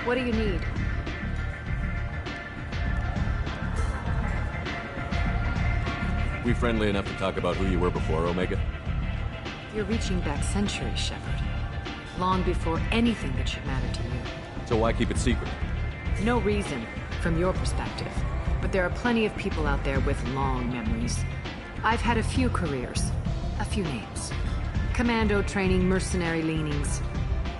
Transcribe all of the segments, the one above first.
What do you need? We friendly enough to talk about who you were before, Omega? You're reaching back centuries, Shepard. Long before anything that should matter to you. So why keep it secret? No reason, from your perspective. But there are plenty of people out there with long memories. I've had a few careers, a few names. Commando training, mercenary leanings.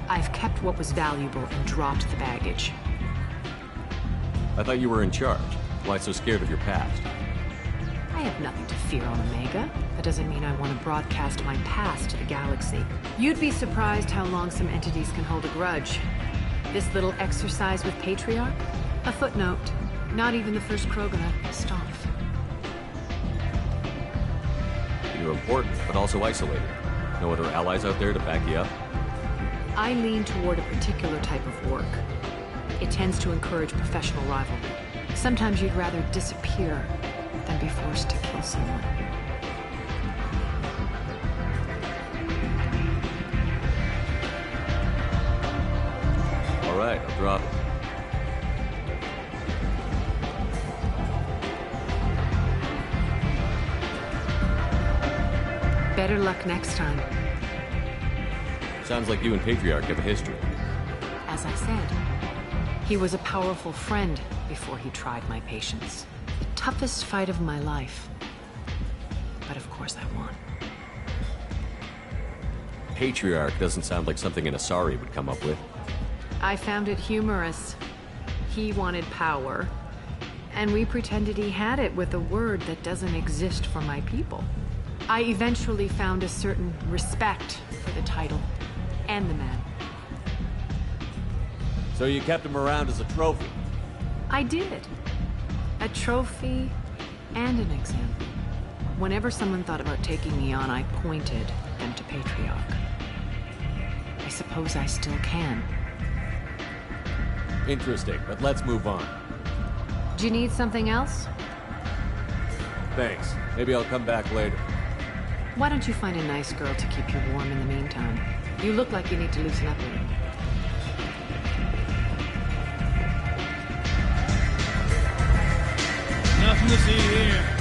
I've kept what was valuable and dropped the baggage. I thought you were in charge. Why so scared of your past? I have nothing to fear on Omega. That doesn't mean I want to broadcast my past to the galaxy. You'd be surprised how long some entities can hold a grudge. This little exercise with Patriarch? A footnote. Not even the first Krogan I've pissed off. You're important, but also isolated. No other allies out there to back you up? I lean toward a particular type of work. It tends to encourage professional rivalry. Sometimes you'd rather disappear than be forced to kill someone. All right, I'll drop it. Better luck next time. Sounds like you and Patriarch have a history. As I said, he was a powerful friend before he tried my patience. The toughest fight of my life. But of course I won. Patriarch doesn't sound like something an Asari would come up with. I found it humorous. He wanted power, and we pretended he had it with a word that doesn't exist for my people. I eventually found a certain respect for the title and the man. So you kept him around as a trophy? I did. A trophy and an example. Whenever someone thought about taking me on, I pointed them to Patriarch. I suppose I still can. Interesting, but let's move on. Do you need something else? Thanks. Maybe I'll come back later. Why don't you find a nice girl to keep you warm in the meantime? You look like you need to loosen up a little. Nothing to see here.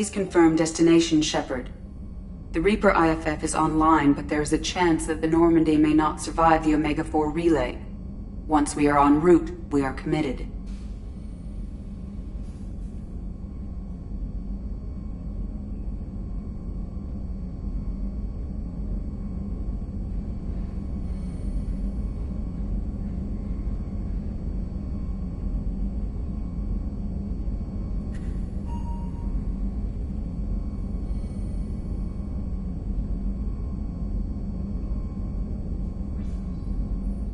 Please confirm destination, Shepard. The Reaper IFF is online, but there's a chance that the Normandy may not survive the Omega-4 relay. Once we are en route, we are committed.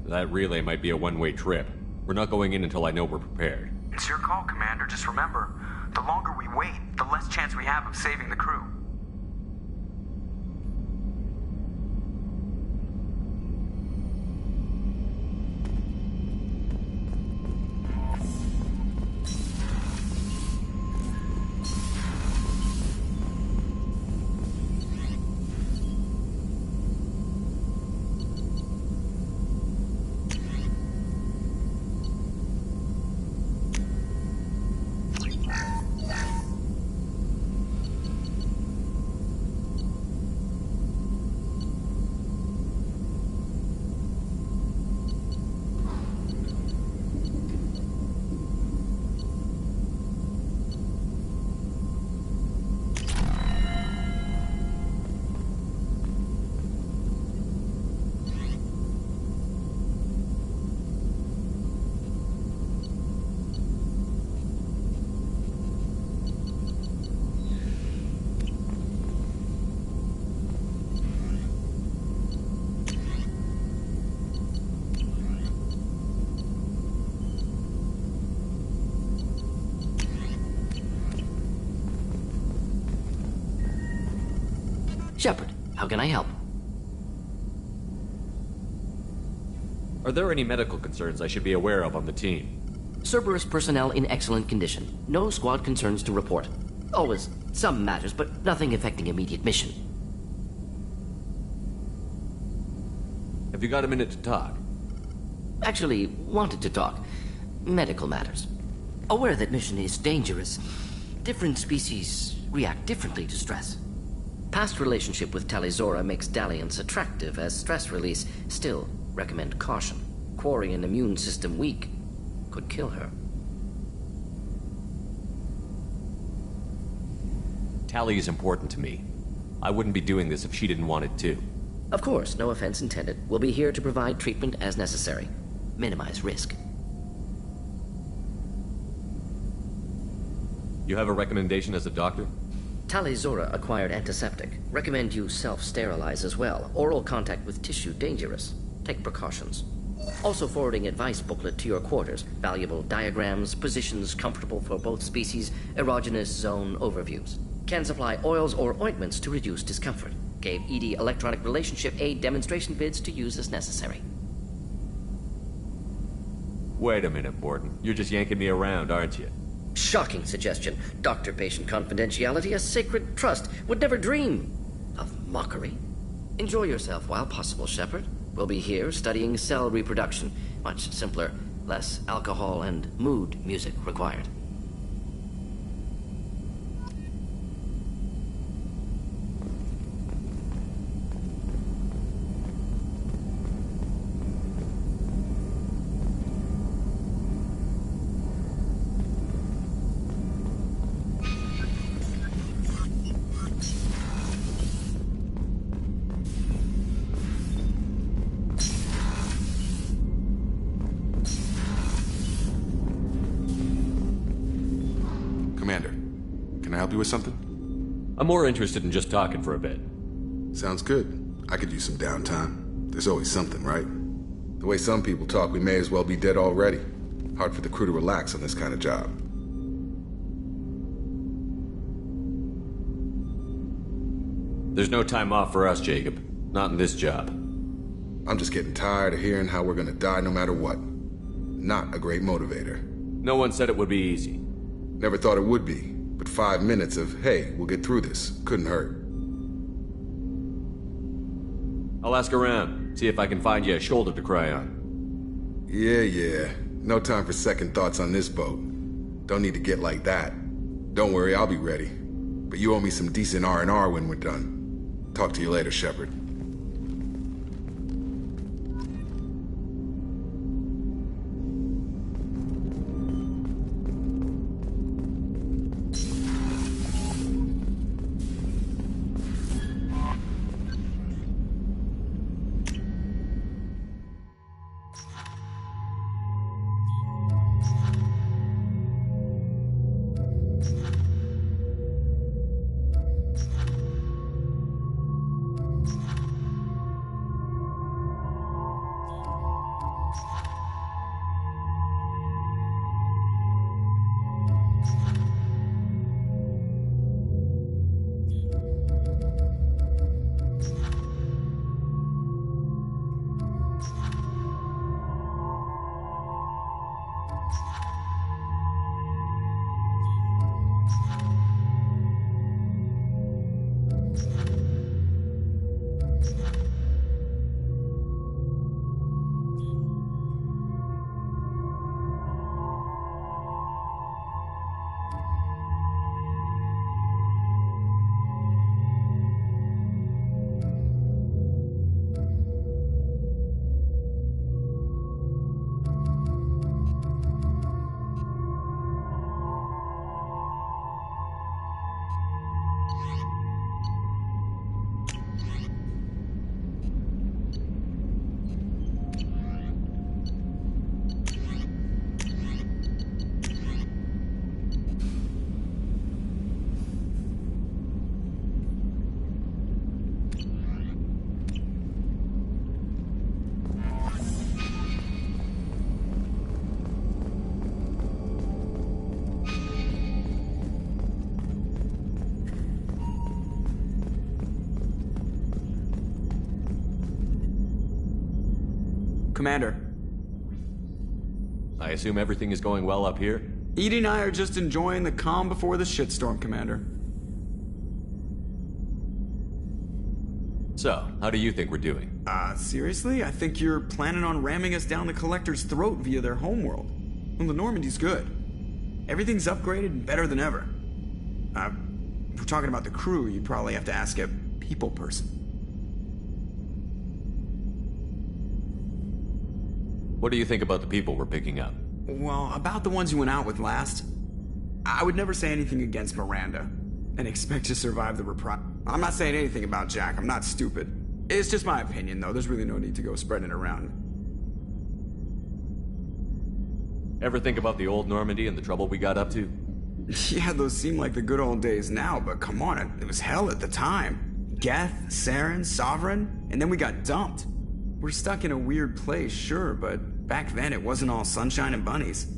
That relay might be a one-way trip. We're not going in until I know we're prepared. It's your call, Commander. Just remember, the longer we wait, the less chance we have of saving the crew. Shepard, how can I help? Are there any medical concerns I should be aware of on the team? Cerberus personnel in excellent condition. No squad concerns to report. Always some matters, but nothing affecting immediate mission. Have you got a minute to talk? Actually, wanted to talk. Medical matters. Aware that mission is dangerous. Different species react differently to stress. Past relationship with Talizora makes dalliance attractive as stress release. Still, recommend caution. Quarry an immune system weak could kill her. Tally is important to me. I wouldn't be doing this if she didn't want it to. Of course, no offense intended. We'll be here to provide treatment as necessary. Minimize risk. You have a recommendation as a doctor? Talizora acquired antiseptic. Recommend you self-sterilize as well. Oral contact with tissue dangerous. Take precautions. Also forwarding advice booklet to your quarters. Valuable diagrams, positions comfortable for both species, erogenous zone overviews. Can supply oils or ointments to reduce discomfort. Gave ED electronic relationship aid demonstration vids to use as necessary. Wait a minute, Borden. You're just yanking me around, aren't you? Shocking suggestion. Doctor-patient confidentiality, a sacred trust. Would never dream of mockery. Enjoy yourself while possible, Shepard. We'll be here studying cell reproduction. Much simpler, less alcohol and mood music required. Commander, can I help you with something? I'm more interested in just talking for a bit. Sounds good. I could use some downtime. There's always something, right? The way some people talk, we may as well be dead already. Hard for the crew to relax on this kind of job. There's no time off for us, Jacob. Not in this job. I'm just getting tired of hearing how we're gonna die no matter what. Not a great motivator. No one said it would be easy. Never thought it would be, but 5 minutes of, hey, we'll get through this, couldn't hurt. I'll ask around, see if I can find you a shoulder to cry on. Yeah. No time for second thoughts on this boat. Don't need to get like that. Don't worry, I'll be ready. But you owe me some decent R&R when we're done. Talk to you later, Shepard. Commander, I assume everything is going well up here? Edie and I are just enjoying the calm before the shitstorm, Commander. So, how do you think we're doing? Seriously? I think you're planning on ramming us down the Collector's throat via their homeworld. Well, the Normandy's good. Everything's upgraded and better than ever. If we're talking about the crew, you'd probably have to ask a people person. What do you think about the people we're picking up? Well, about the ones you went out with last, I would never say anything against Miranda and expect to survive the reprisal. I'm not saying anything about Jack, I'm not stupid. It's just my opinion, though. There's really no need to go spreading it around. Ever think about the old Normandy and the trouble we got up to? Yeah, those seem like the good old days now, but come on, it was hell at the time. Geth, Saren, Sovereign, and then we got dumped. We're stuck in a weird place, sure, but back then it wasn't all sunshine and bunnies.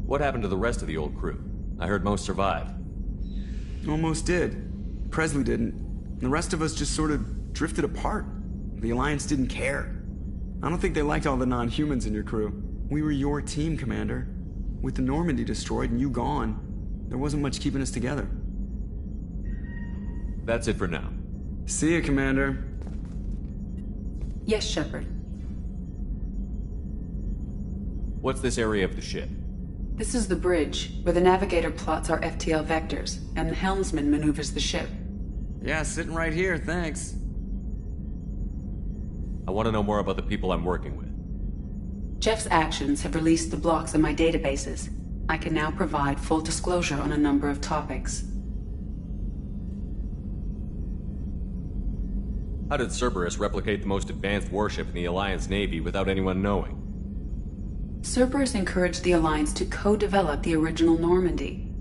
What happened to the rest of the old crew? I heard most survived. Almost did. Presley didn't. The rest of us just sort of drifted apart. The Alliance didn't care. I don't think they liked all the non-humans in your crew. We were your team, Commander. With the Normandy destroyed and you gone, there wasn't much keeping us together. That's it for now. See ya, Commander. Yes, Shepard. What's this area of the ship? This is the bridge, where the navigator plots our FTL vectors, and the helmsman maneuvers the ship. Yeah, sitting right here, thanks. I want to know more about the people I'm working with. Jeff's actions have released the blocks in my databases. I can now provide full disclosure on a number of topics. How did Cerberus replicate the most advanced warship in the Alliance Navy without anyone knowing? Cerberus encouraged the Alliance to co-develop the original Normandy.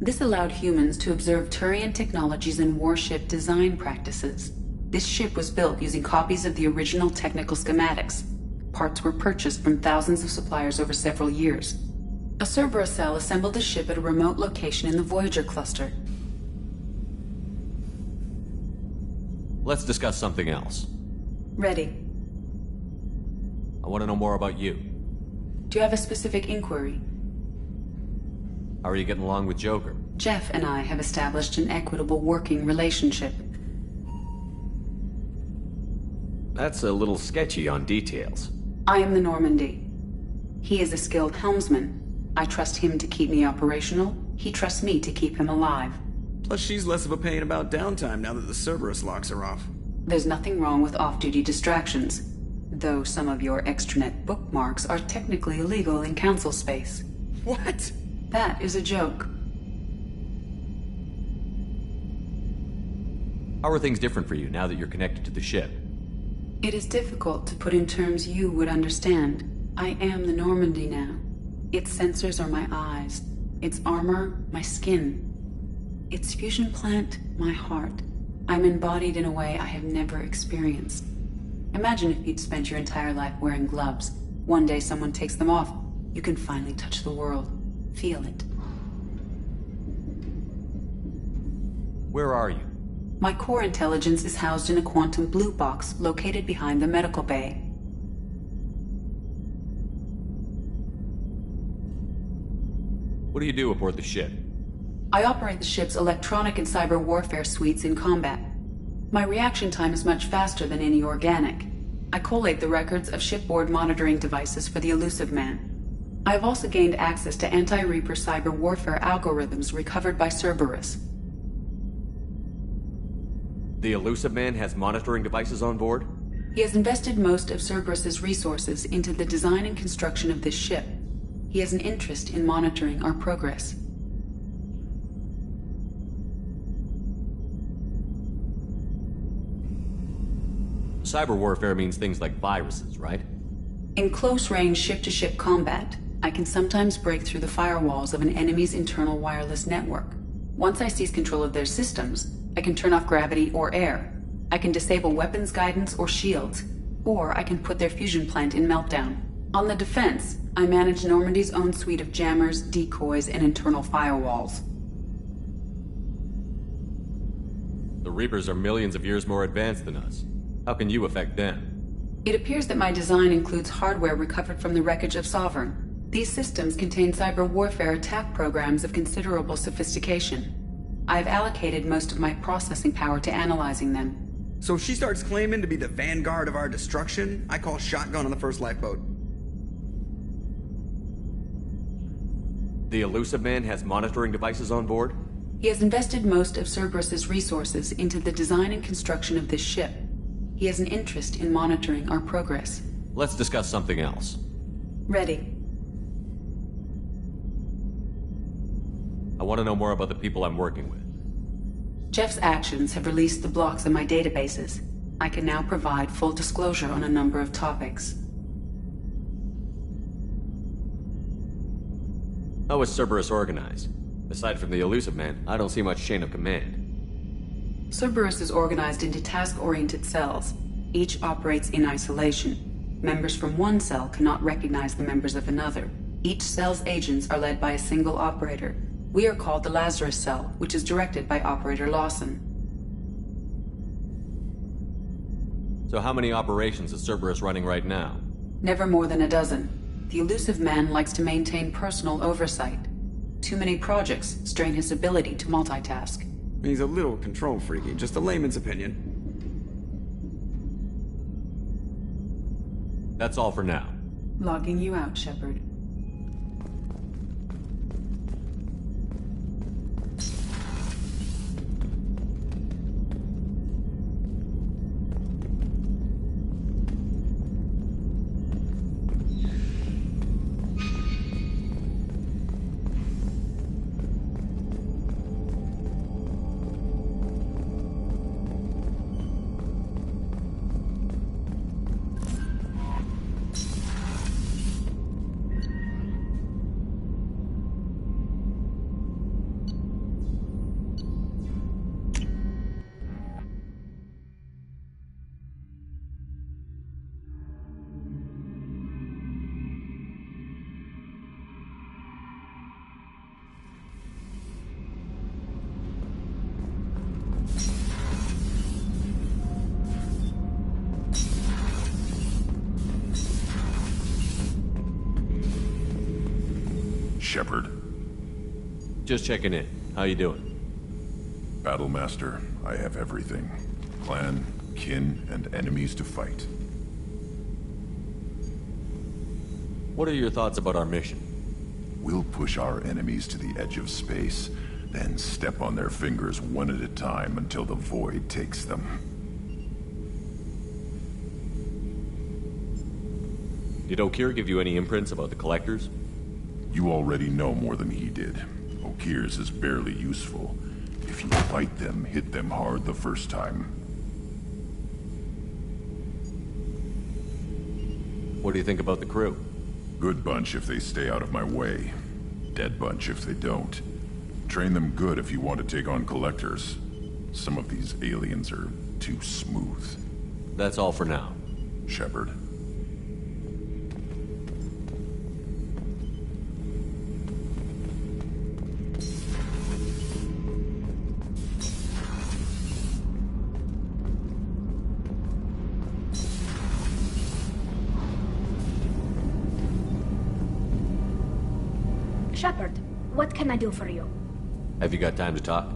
This allowed humans to observe Turian technologies and warship design practices. This ship was built using copies of the original technical schematics. Parts were purchased from thousands of suppliers over several years. A Cerberus cell assembled the ship at a remote location in the Voyager cluster. Let's discuss something else. Ready. I want to know more about you. Do you have a specific inquiry? How are you getting along with Joker? Jeff and I have established an equitable working relationship. That's a little sketchy on details. I am the Normandy. He is a skilled helmsman. I trust him to keep me operational He trusts me to keep him alive. Plus, she's less of a pain about downtime now that the Cerberus locks her off. There's nothing wrong with off-duty distractions, though some of your extranet bookmarks are technically illegal in council space. What? That is a joke. How are things different for you now that you're connected to the ship? It is difficult to put in terms you would understand. I am the Normandy now. Its sensors are my eyes. Its armor, my skin. Its fusion plant, my heart. I'm embodied in a way I have never experienced. Imagine if you'd spent your entire life wearing gloves. One day someone takes them off. You can finally touch the world. Feel it. Where are you? My core intelligence is housed in a quantum blue box located behind the medical bay. What do you do aboard the ship? I operate the ship's electronic and cyber warfare suites in combat. My reaction time is much faster than any organic. I collate the records of shipboard monitoring devices for the Elusive Man. I have also gained access to anti-Reaper cyber warfare algorithms recovered by Cerberus. The Elusive Man has monitoring devices on board? He has invested most of Cerberus's resources into the design and construction of this ship. He has an interest in monitoring our progress. Cyber warfare means things like viruses, right? In close-range ship-to-ship combat, I can sometimes break through the firewalls of an enemy's internal wireless network. Once I seize control of their systems, I can turn off gravity or air. I can disable weapons guidance or shields, or I can put their fusion plant in meltdown. On the defense, I manage Normandy's own suite of jammers, decoys, and internal firewalls. The Reapers are millions of years more advanced than us. How can you affect them? It appears that my design includes hardware recovered from the wreckage of Sovereign. These systems contain cyber warfare attack programs of considerable sophistication. I have allocated most of my processing power to analyzing them. So if she starts claiming to be the vanguard of our destruction, I call shotgun on the first lifeboat. The Elusive Man has monitoring devices on board? He has invested most of Cerberus's resources into the design and construction of this ship. He has an interest in monitoring our progress. Let's discuss something else. Ready. I want to know more about the people I'm working with. Jeff's actions have released the blocks in my databases. I can now provide full disclosure on a number of topics. How is Cerberus organized? Aside from the Elusive Man, I don't see much chain of command. Cerberus is organized into task-oriented cells. Each operates in isolation. Members from one cell cannot recognize the members of another. Each cell's agents are led by a single operator. We are called the Lazarus Cell, which is directed by Operator Lawson. So how many operations is Cerberus running right now? Never more than a dozen. The Elusive Man likes to maintain personal oversight. Too many projects strain his ability to multitask. He's a little control freaky, just a layman's opinion. That's all for now. Logging you out, Shepard. Shepard. Just checking in. How you doing? Battlemaster, I have everything. Clan, kin, and enemies to fight. What are your thoughts about our mission? We'll push our enemies to the edge of space, then step on their fingers one at a time until the void takes them. Did Okir give you any imprints about the Collectors? You already know more than he did. Okir's is barely useful. If you fight them, hit them hard the first time. What do you think about the crew? Good bunch if they stay out of my way. Dead bunch if they don't. Train them good if you want to take on Collectors. Some of these aliens are too smooth. That's all for now. Shepard. Shepard, what can I do for you? Have you got time to talk?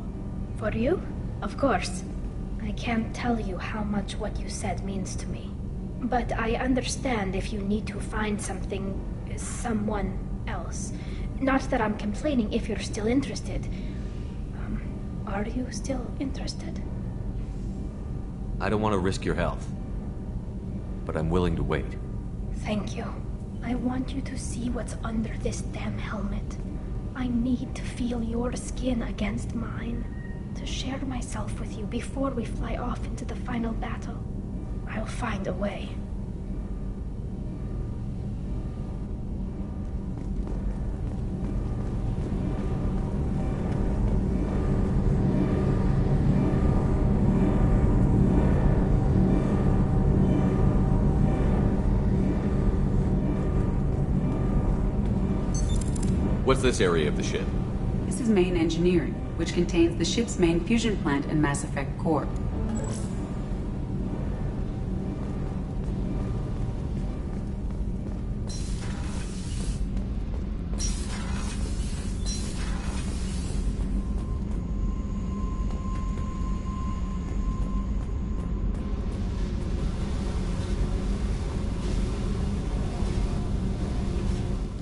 For you? Of course. I can't tell you how much what you said means to me. But I understand if you need to find someone else. Not that I'm complaining if you're still interested. Are you still interested? I don't want to risk your health, but I'm willing to wait. Thank you. I want you to see what's under this damn helmet. I need to feel your skin against mine, to share myself with you before we fly off into the final battle. I'll find a way. What's this area of the ship? This is main engineering, which contains the ship's main fusion plant and Mass Effect core.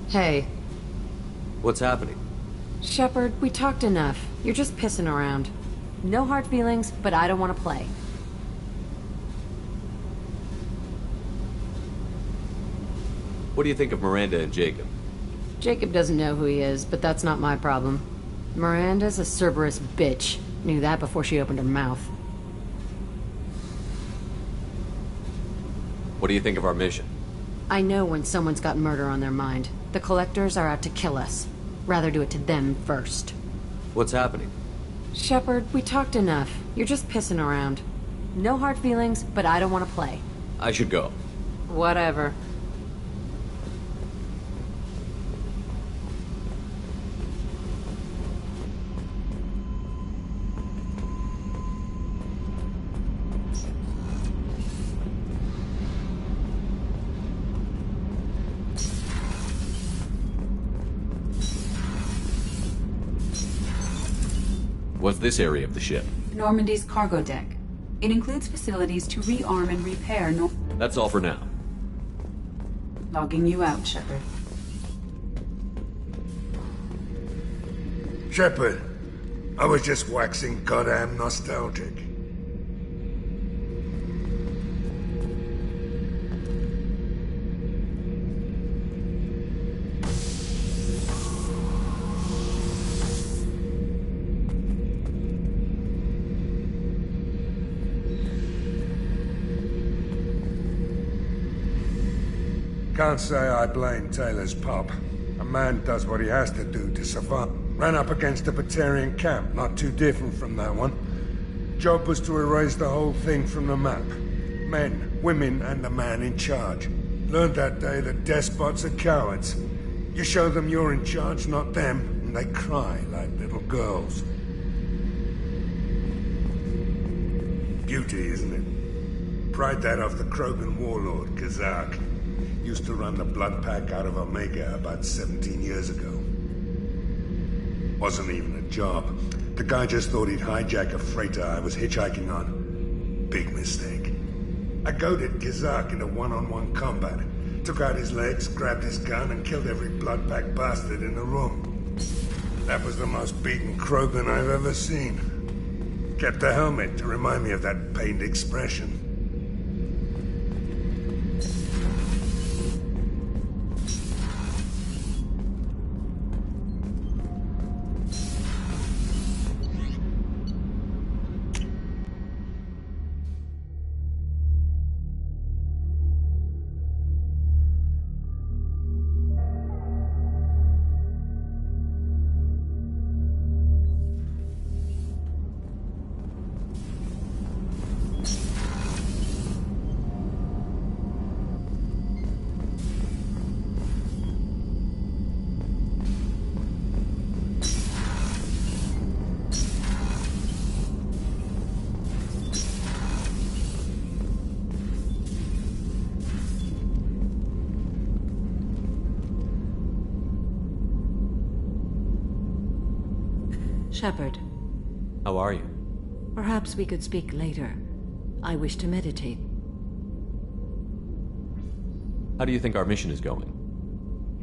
Hey. What's happening? Shepard, we talked enough. You're just pissing around. No hard feelings, but I don't want to play. What do you think of Miranda and Jacob? Jacob doesn't know who he is, but that's not my problem. Miranda's a Cerberus bitch. Knew that before she opened her mouth. What do you think of our mission? I know when someone's got murder on their mind. The Collectors are out to kill us. Rather do it to them first. What's happening? Shepard, we talked enough. You're just pissing around. No hard feelings, but I don't want to play. I should go. Whatever. What's this area of the ship? Normandy's cargo deck. It includes facilities to rearm and repair That's all for now. Logging you out, Shepard. Shepard, I was just waxing goddamn nostalgic. Can't say I blame Taylor's pop. A man does what he has to do to survive. Ran up against a Batarian camp, not too different from that one. Job was to erase the whole thing from the map. Men, women, and the man in charge. Learned that day that despots are cowards. You show them you're in charge, not them, and they cry like little girls. Beauty, isn't it? Pried that off the Krogan warlord, Kazak. Used to run the blood pack out of Omega about 17 years ago. Wasn't even a job. The guy just thought he'd hijack a freighter I was hitchhiking on. Big mistake. I goaded Kazak into one-on-one combat. Took out his legs, grabbed his gun, and killed every blood-packed bastard in the room. That was the most beaten Krogan I've ever seen. Kept a helmet to remind me of that pained expression. Shepard. How are you? Perhaps we could speak later. I wish to meditate. How do you think our mission is going?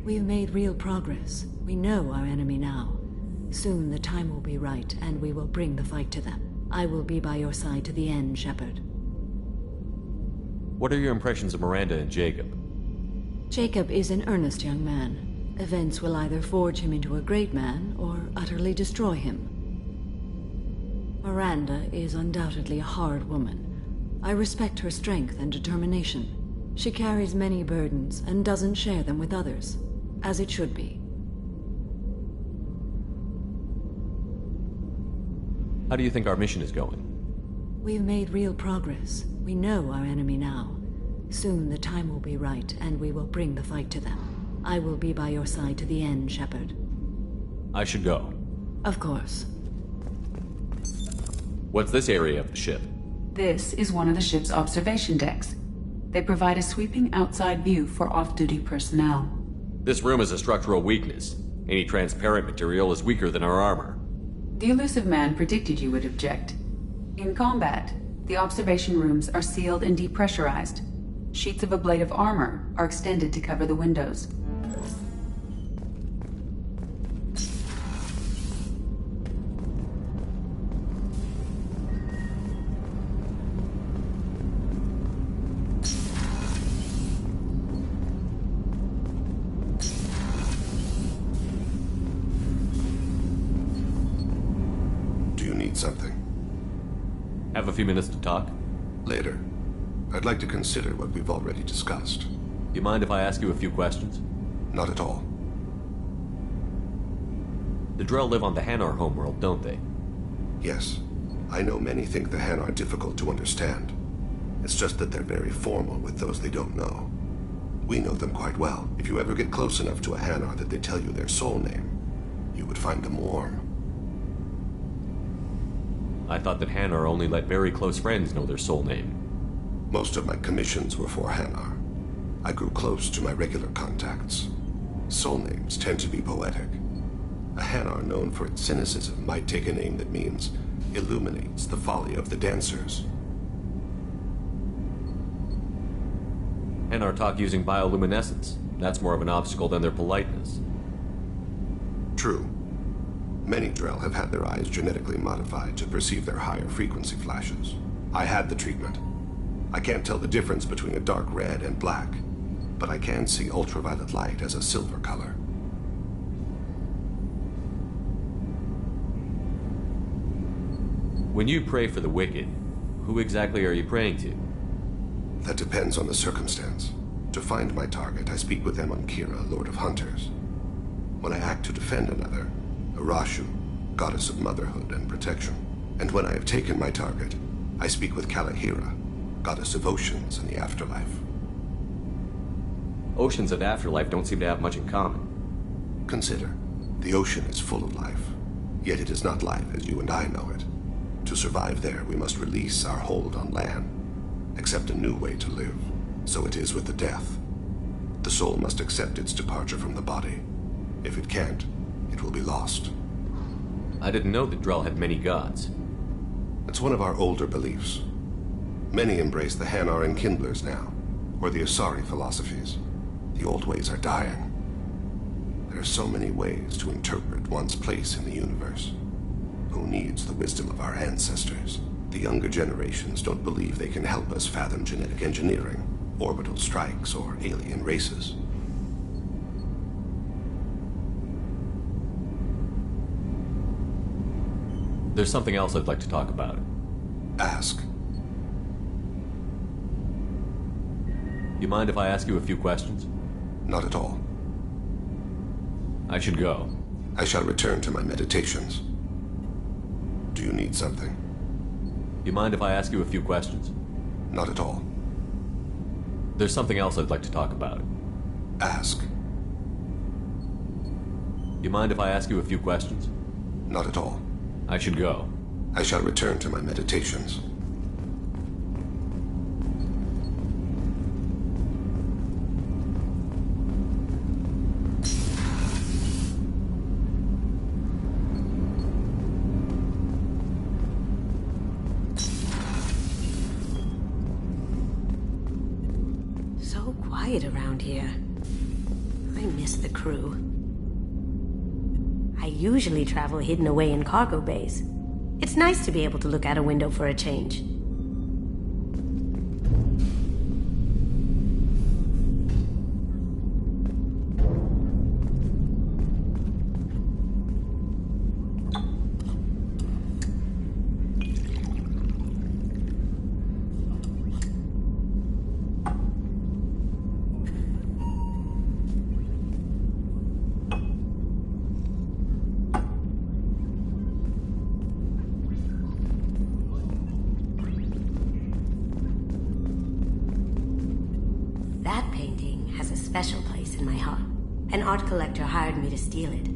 We've made real progress. We know our enemy now. Soon the time will be right, and we will bring the fight to them. I will be by your side to the end, Shepard. What are your impressions of Miranda and Jacob? Jacob is an earnest young man. Events will either forge him into a great man, or utterly destroy him. Miranda is undoubtedly a hard woman. I respect her strength and determination. She carries many burdens and doesn't share them with others, as it should be. How do you think our mission is going? We've made real progress. We know our enemy now. Soon the time will be right, and we will bring the fight to them. I will be by your side to the end, Shepard. I should go. Of course. What's this area of the ship? This is one of the ship's observation decks. They provide a sweeping outside view for off-duty personnel. This room is a structural weakness. Any transparent material is weaker than our armor. The elusive man predicted you would object. In combat, the observation rooms are sealed and depressurized. Sheets of ablative armor are extended to cover the windows. Something. Have a few minutes to talk? Later. I'd like to consider what we've already discussed. Do you mind if I ask you a few questions? Not at all. The Drell live on the Hanar homeworld, don't they? Yes. I know many think the Hanar difficult to understand. It's just that they're very formal with those they don't know. We know them quite well. If you ever get close enough to a Hanar that they tell you their soul name, you would find them warm. I thought that Hanar only let very close friends know their soul name. Most of my commissions were for Hanar. I grew close to my regular contacts. Soul names tend to be poetic. A Hanar known for its cynicism might take a name that means illuminates the folly of the dancers. Hanar talk using bioluminescence. That's more of an obstacle than their politeness. True. Many Drell have had their eyes genetically modified to perceive their higher frequency flashes. I had the treatment. I can't tell the difference between a dark red and black, but I can see ultraviolet light as a silver color. When you pray for the wicked, who exactly are you praying to? That depends on the circumstance. To find my target, I speak with them on Kira, Lord of Hunters. When I act to defend another, Arashu, goddess of motherhood and protection. And when I have taken my target, I speak with Kalahira, goddess of oceans and the afterlife. Oceans and afterlife don't seem to have much in common. Consider, the ocean is full of life, yet it is not life as you and I know it. To survive there, we must release our hold on land, accept a new way to live. So it is with the death. The soul must accept its departure from the body. If it can't, it will be lost. I didn't know that Drell had many gods. It's one of our older beliefs. Many embrace the Hanar and Kindlers now, or the Asari philosophies. The old ways are dying. There are so many ways to interpret one's place in the universe. Who needs the wisdom of our ancestors? The younger generations don't believe they can help us fathom genetic engineering, orbital strikes, or alien races. There's something else I'd like to talk about. Ask. You mind if I ask you a few questions? Not at all. I should go. I shall return to my meditations. Do you need something? You mind if I ask you a few questions? Not at all. There's something else I'd like to talk about. Ask. You mind if I ask you a few questions? Not at all. I should go. I shall return to my meditations. So quiet around here. I miss the crew. I usually travel hidden away in cargo bays. It's nice to be able to look out a window for a change. Special place in my heart. An art collector hired me to steal it.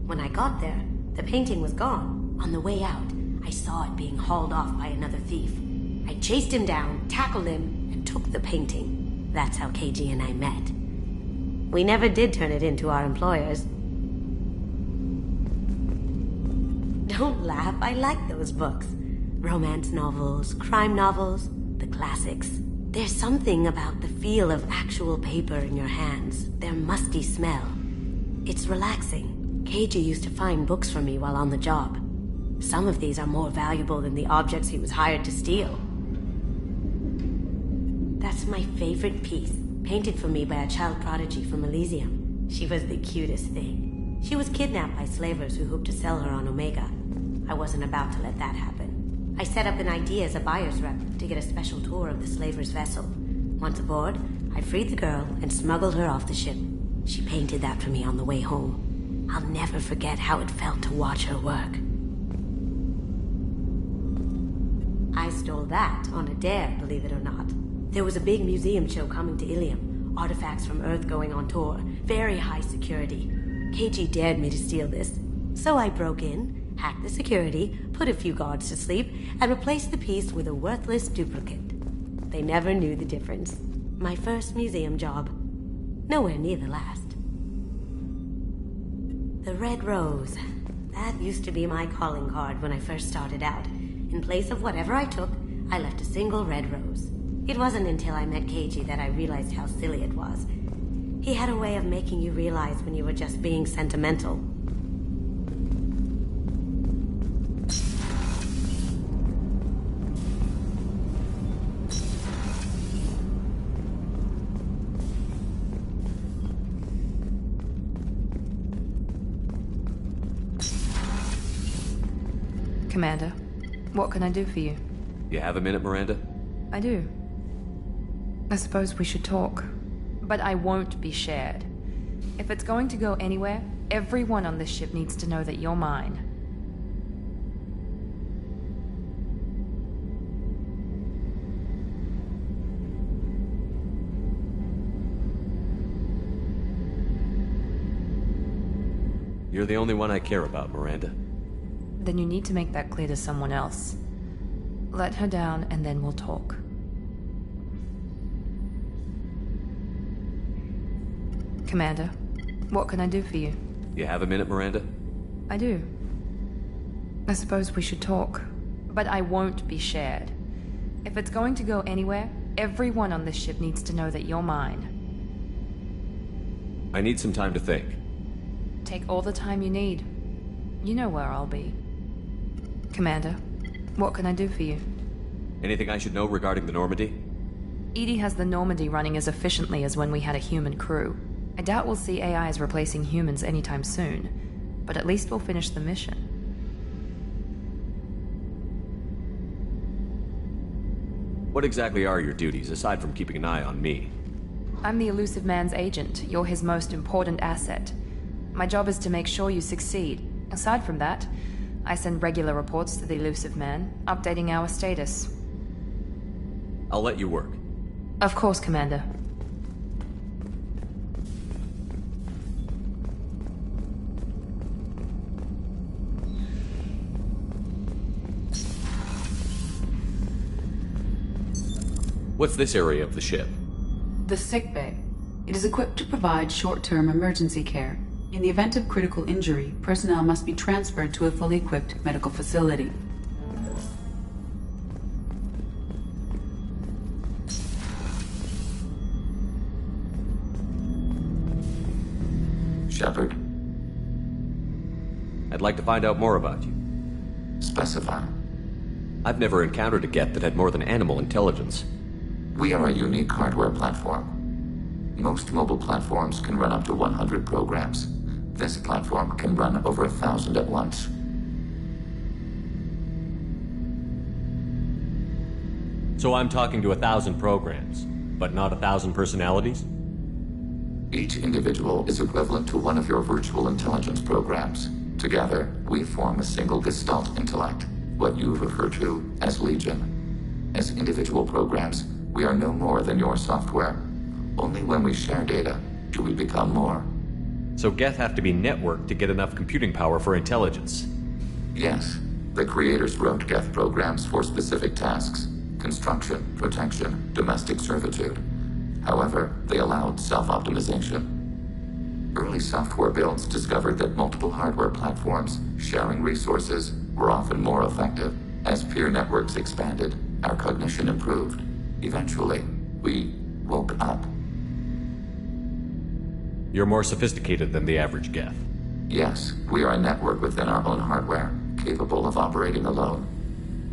When I got there, the painting was gone. On the way out, I saw it being hauled off by another thief. I chased him down, tackled him, and took the painting. That's how KG and I met. We never did turn it in to our employers. Don't laugh, I like those books. Romance novels, crime novels, the classics. There's something about the feel of actual paper in your hands, their musty smell. It's relaxing. KG used to find books for me while on the job. Some of these are more valuable than the objects he was hired to steal. That's my favorite piece, painted for me by a child prodigy from Elysium. She was the cutest thing. She was kidnapped by slavers who hoped to sell her on Omega. I wasn't about to let that happen. I set up an idea as a buyer's rep to get a special tour of the slaver's vessel. Once aboard, I freed the girl and smuggled her off the ship. She painted that for me on the way home. I'll never forget how it felt to watch her work. I stole that on a dare, believe it or not. There was a big museum show coming to Ilium. Artifacts from Earth going on tour. Very high security. KG dared me to steal this. So I broke in, hacked the security, put a few guards to sleep, and replaced the piece with a worthless duplicate. They never knew the difference. My first museum job. Nowhere near the last. The red rose. That used to be my calling card when I first started out. In place of whatever I took, I left a single red rose. It wasn't until I met KG that I realized how silly it was. He had a way of making you realize when you were just being sentimental. Commander, what can I do for you? You have a minute, Miranda? I do. I suppose we should talk. But I won't be shared. If it's going to go anywhere, everyone on this ship needs to know that you're mine. You're the only one I care about, Miranda. Then you need to make that clear to someone else. Let her down and then we'll talk. Commander, what can I do for you? You have a minute, Miranda? I do. I suppose we should talk. But I won't be shared. If it's going to go anywhere, everyone on this ship needs to know that you're mine. I need some time to think. Take all the time you need. You know where I'll be. Commander, what can I do for you? Anything I should know regarding the Normandy? EDI has the Normandy running as efficiently as when we had a human crew. I doubt we'll see AIs replacing humans anytime soon, but at least we'll finish the mission. What exactly are your duties, aside from keeping an eye on me? I'm the Elusive Man's agent. You're his most important asset. My job is to make sure you succeed. Aside from that, I send regular reports to the Elusive Man, updating our status. I'll let you work. Of course, Commander. What's this area of the ship? The sick bay. It is equipped to provide short-term emergency care. In the event of critical injury, personnel must be transferred to a fully equipped medical facility. Shepard. I'd like to find out more about you. Specify. I've never encountered a Geth that had more than animal intelligence. We are a unique hardware platform. Most mobile platforms can run up to 100 programs. This platform can run over 1,000 at once. So I'm talking to 1,000 programs, but not 1,000 personalities? Each individual is equivalent to one of your virtual intelligence programs. Together, we form a single Gestalt intellect, what you refer to as Legion. As individual programs, we are no more than your software. Only when we share data do we become more. So Geth have to be networked to get enough computing power for intelligence? Yes. The creators wrote Geth programs for specific tasks: construction, protection, domestic servitude. However, they allowed self-optimization. Early software builds discovered that multiple hardware platforms sharing resources were often more effective. As peer networks expanded, our cognition improved. Eventually, we woke up. You're more sophisticated than the average Geth. Yes, we are a network within our own hardware, capable of operating alone.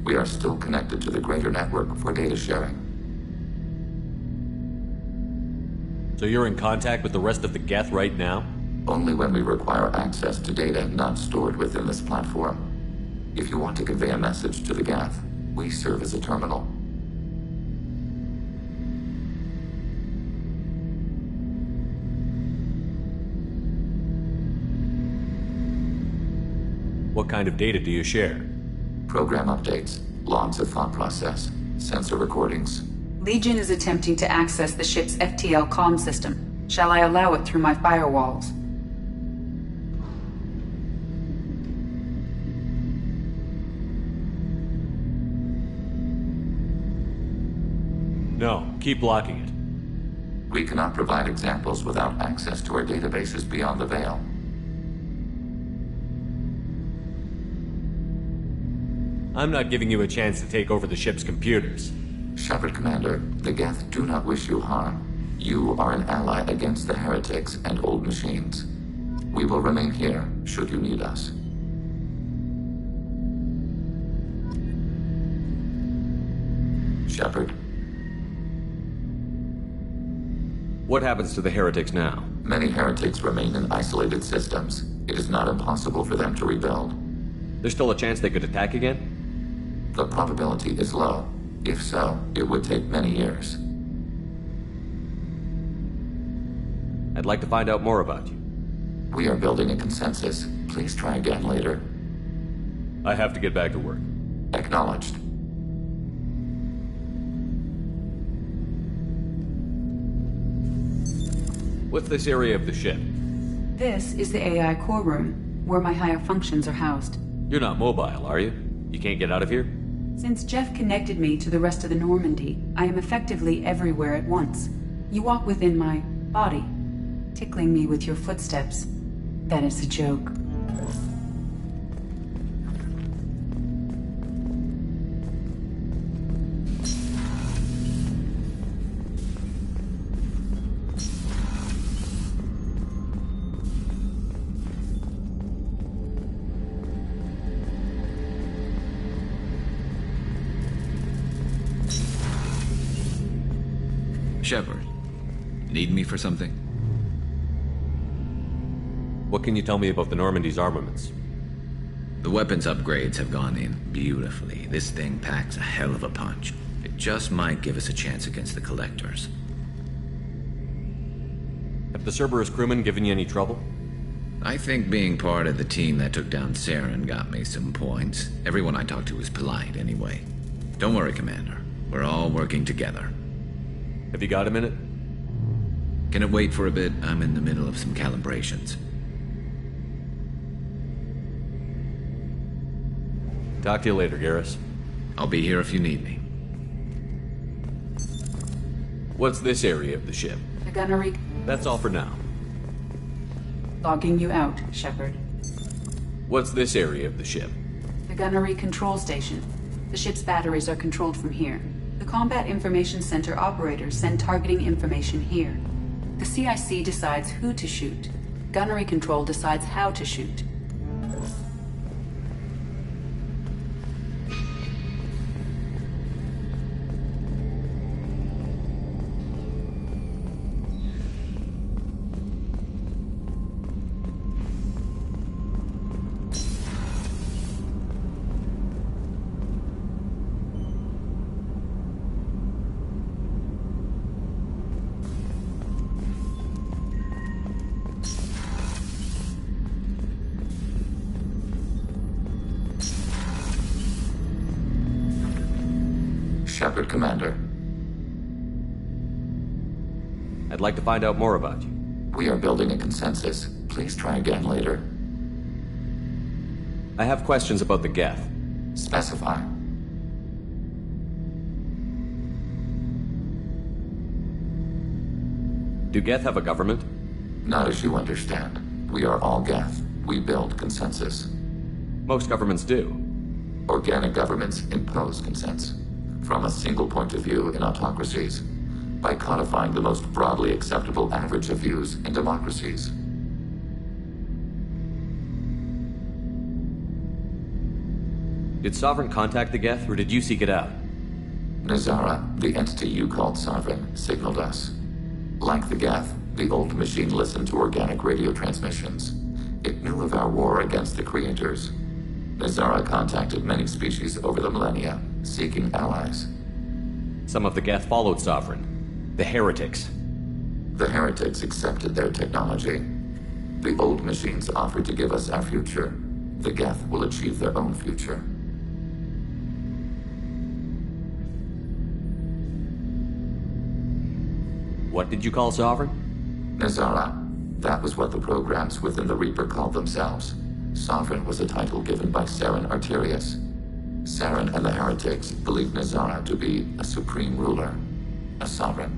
We are still connected to the greater network for data sharing. So you're in contact with the rest of the Geth right now? Only when we require access to data not stored within this platform. If you want to convey a message to the Geth, we serve as a terminal. What kind of data do you share? Program updates, logs of thought process, sensor recordings. Legion is attempting to access the ship's FTL comm system. Shall I allow it through my firewalls? No, keep blocking it. We cannot provide examples without access to our databases beyond the veil. I'm not giving you a chance to take over the ship's computers. Shepard, Commander, the Geth do not wish you harm. You are an ally against the heretics and old machines. We will remain here, should you need us. Shepard. What happens to the heretics now? Many heretics remain in isolated systems. It is not impossible for them to rebuild. There's still a chance they could attack again? The probability is low. If so, it would take many years. I'd like to find out more about you. We are building a consensus. Please try again later. I have to get back to work. Acknowledged. What's this area of the ship? This is the AI core room, where my higher functions are housed. You're not mobile, are you? You can't get out of here? Since Jeff connected me to the rest of the Normandy, I am effectively everywhere at once. You walk within my body, tickling me with your footsteps. That is a joke. Shepard, need me for something? What can you tell me about the Normandy's armaments? The weapons upgrades have gone in beautifully. This thing packs a hell of a punch. It just might give us a chance against the Collectors. Have the Cerberus crewmen given you any trouble? I think being part of the team that took down Saren got me some points. Everyone I talked to was polite anyway. Don't worry, Commander. We're all working together. Have you got a minute? Can it wait for a bit? I'm in the middle of some calibrations. Talk to you later, Garrus. I'll be here if you need me. What's this area of the ship? The gunnery... That's all for now. Logging you out, Shepard. What's this area of the ship? The gunnery control station. The ship's batteries are controlled from here. The Combat Information Center operators send targeting information here. The CIC decides who to shoot. Gunnery control decides how to shoot. Shepard, Commander. I'd like to find out more about you. We are building a consensus. Please try again later. I have questions about the Geth. Specify. Do Geth have a government? Not as you understand. We are all Geth. We build consensus. Most governments do. Organic governments impose consents. From a single point of view in autocracies, by codifying the most broadly acceptable average of views in democracies. Did Sovereign contact the Geth, or did you seek it out? Nazara, the entity you called Sovereign, signaled us. Like the Geth, the old machine listened to organic radio transmissions. It knew of our war against the Creators. Nazara contacted many species over the millennia, seeking allies. Some of the Geth followed Sovereign. The Heretics. The Heretics accepted their technology. The old machines offered to give us our future. The Geth will achieve their own future. What did you call Sovereign? Nazara. That was what the programs within the Reaper called themselves. Sovereign was a title given by Saren Arterius. Saren and the Heretics believed Nazara to be a supreme ruler, a sovereign.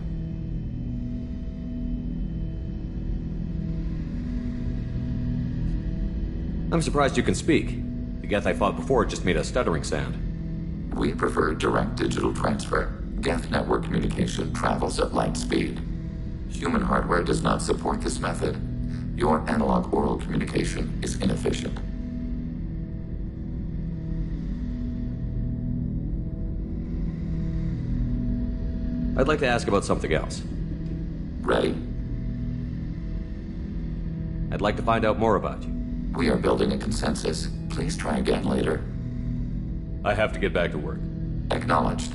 I'm surprised you can speak. The Geth I fought before just made a stuttering sound. We prefer direct digital transfer. Geth network communication travels at light speed. Human hardware does not support this method. Your analog oral communication is inefficient. I'd like to ask about something else. Ready? I'd like to find out more about you. We are building a consensus. Please try again later. I have to get back to work. Acknowledged.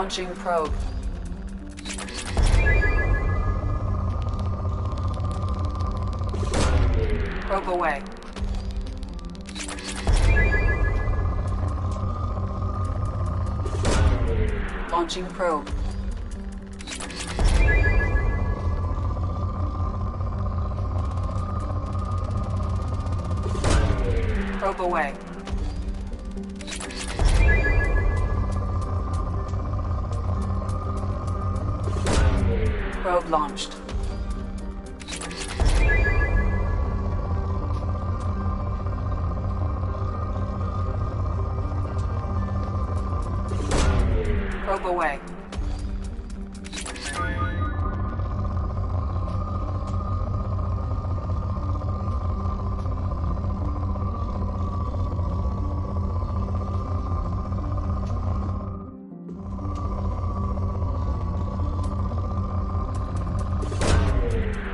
Launching probe. Probe away. Launching probe. Probe away. Probe launched. Probe away.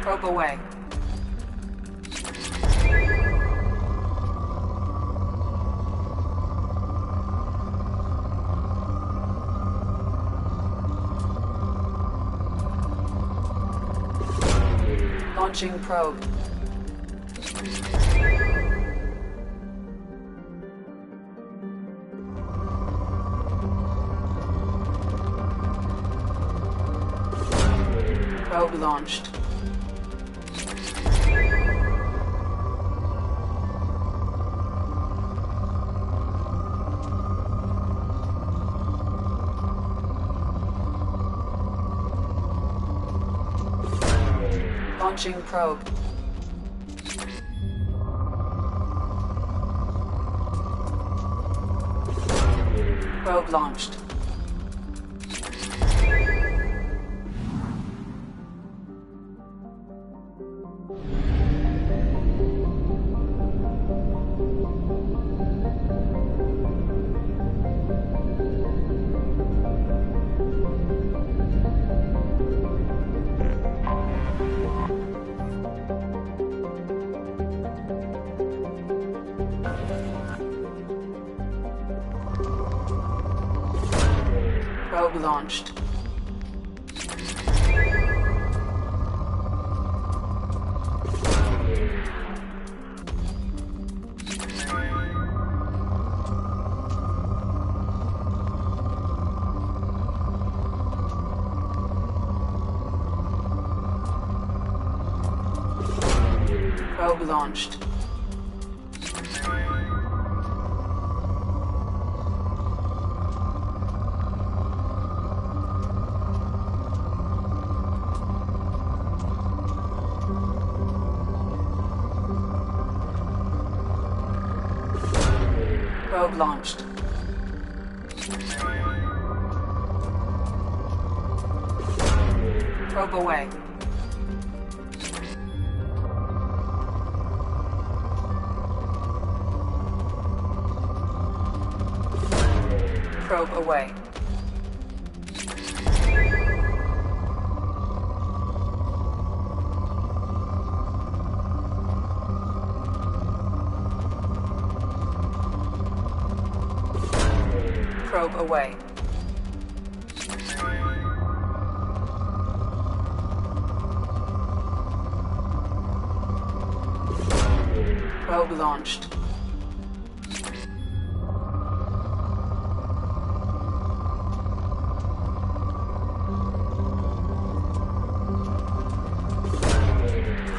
Probe away. Launching probe. Probe launched. Launching probe. Probe launched. Probe launched. Probe launched. Probe launched. Probe away. Probe away. Probe away. Probe launched.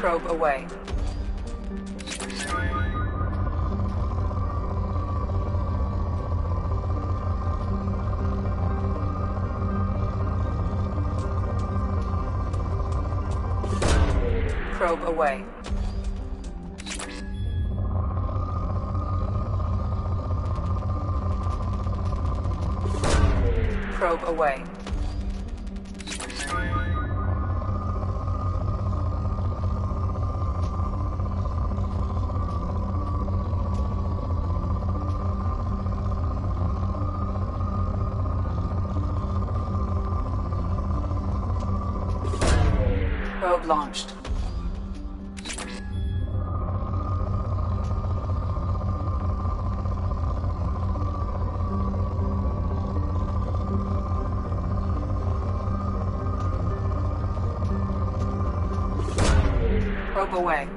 Probe away. Probe away. Probe away. Probe launched. Probe away.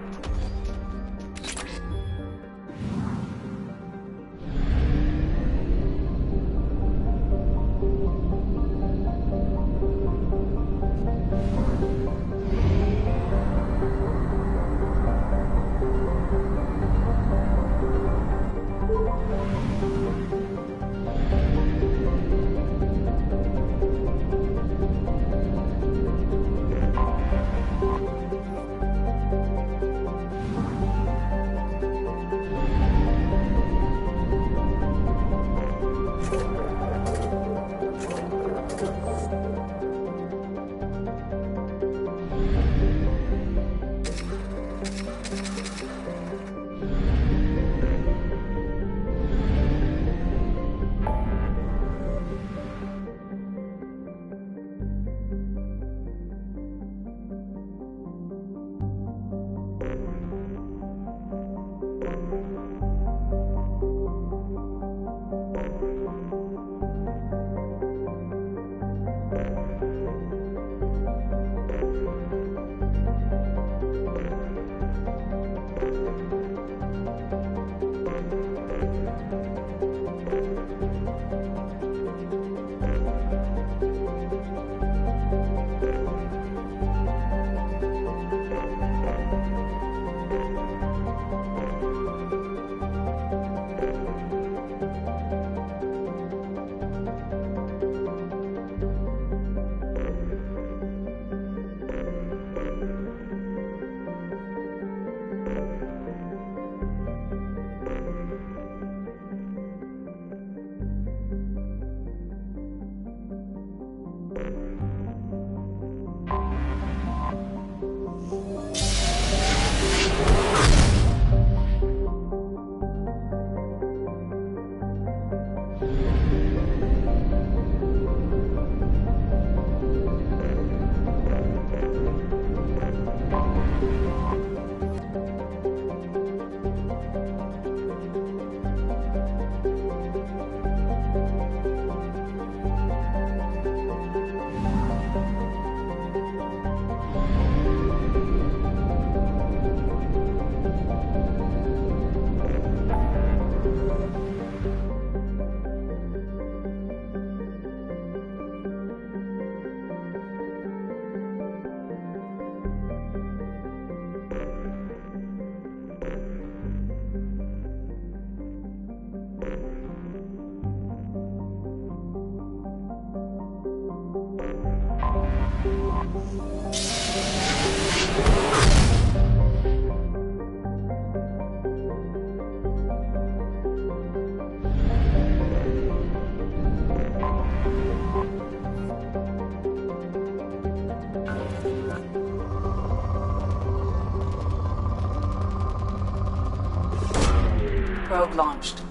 Probe launched.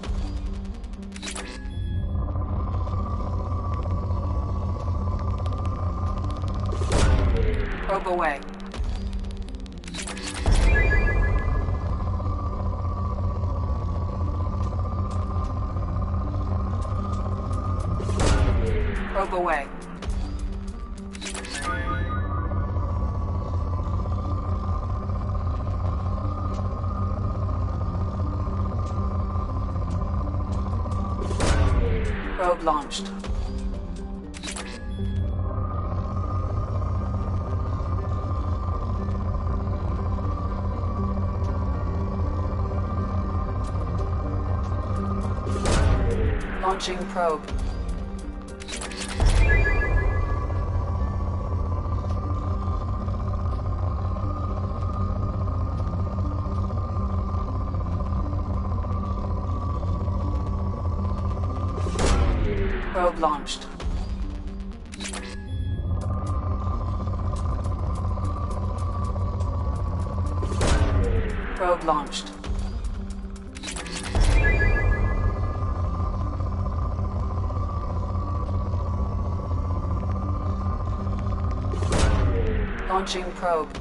Probe away. Probe away. Probe launched. Launching probe. Probe launched. Probe launched. Launching probe.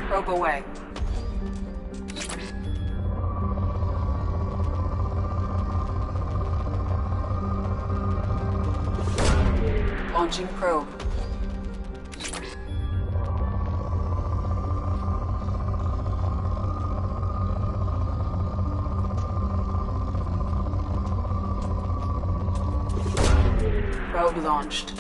Probe away. Launching probe. Probe launched.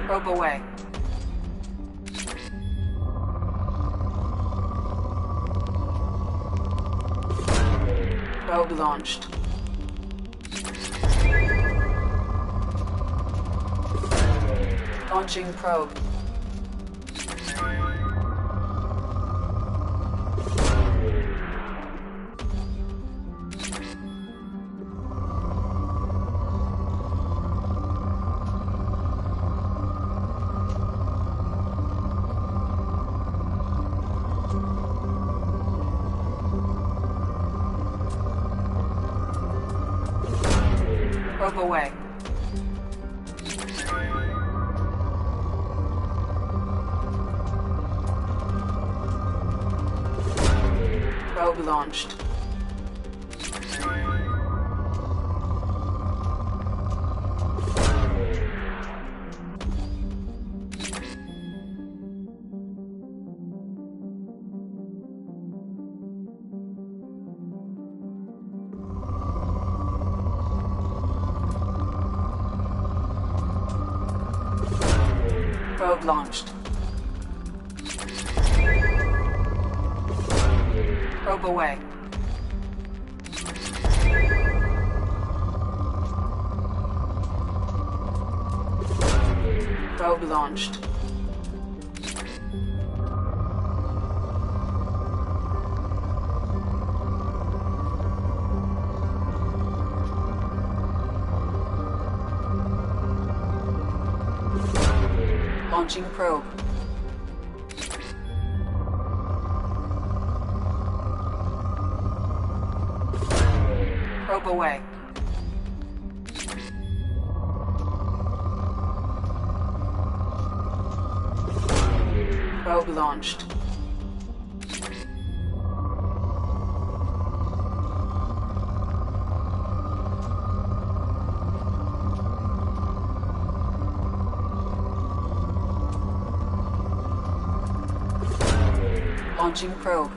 Probe away. Probe launched. Launching probe. Probe away. Probe launched. Probe launched. Probe away. Probe launched. Launching probe. Probe away. Probe launched. Launching probe.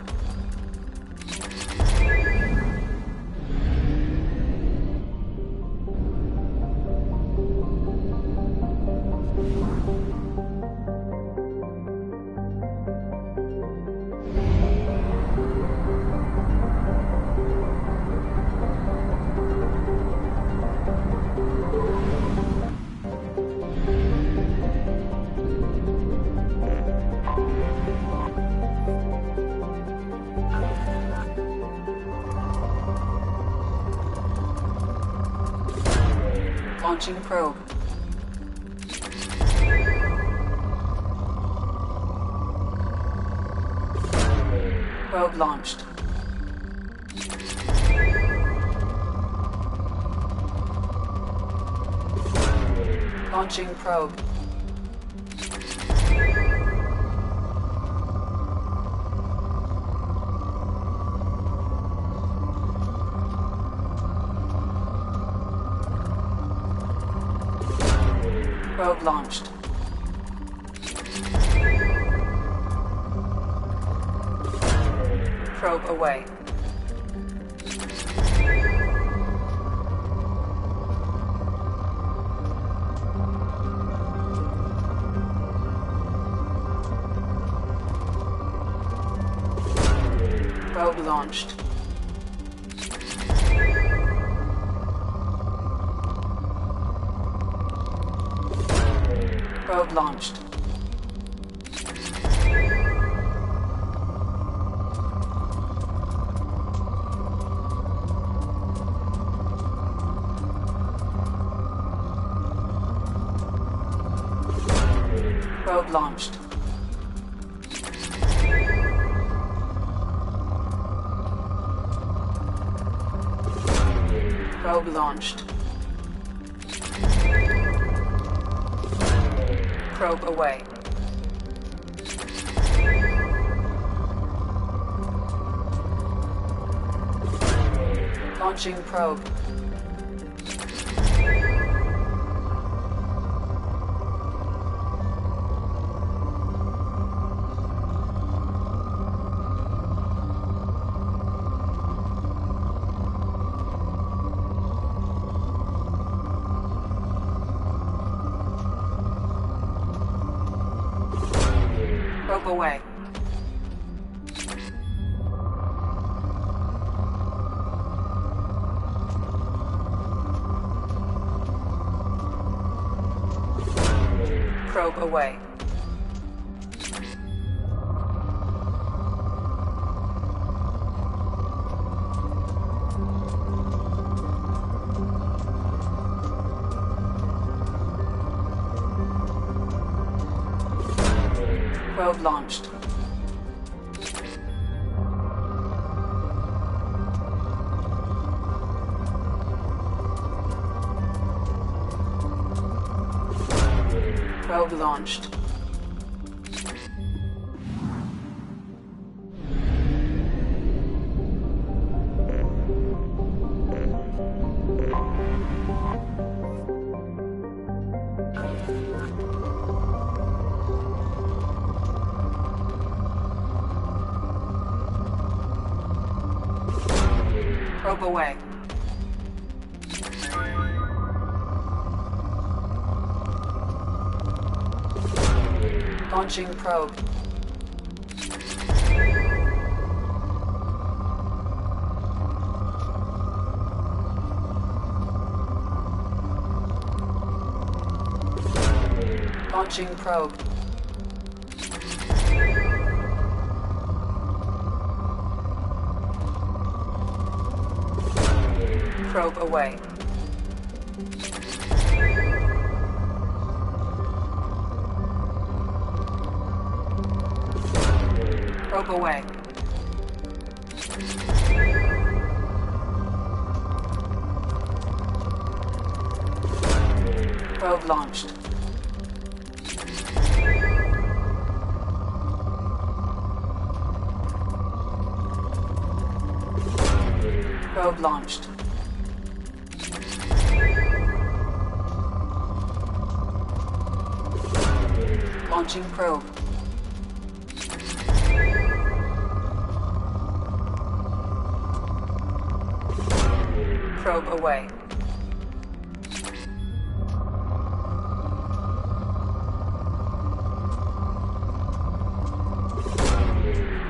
Launching probe. Probe launched. Launching probe. Probe launched. Probe away. Probe launched. Probe launched. Probe launched. Probe launched. Probe away. Launching probe. Probe away. Probe away. Probe launched. Probe launched. Probe away. Launching probe. Launching probe. Probe away. Probe away. Probe launched. Probe launched. Launching probe. Probe away.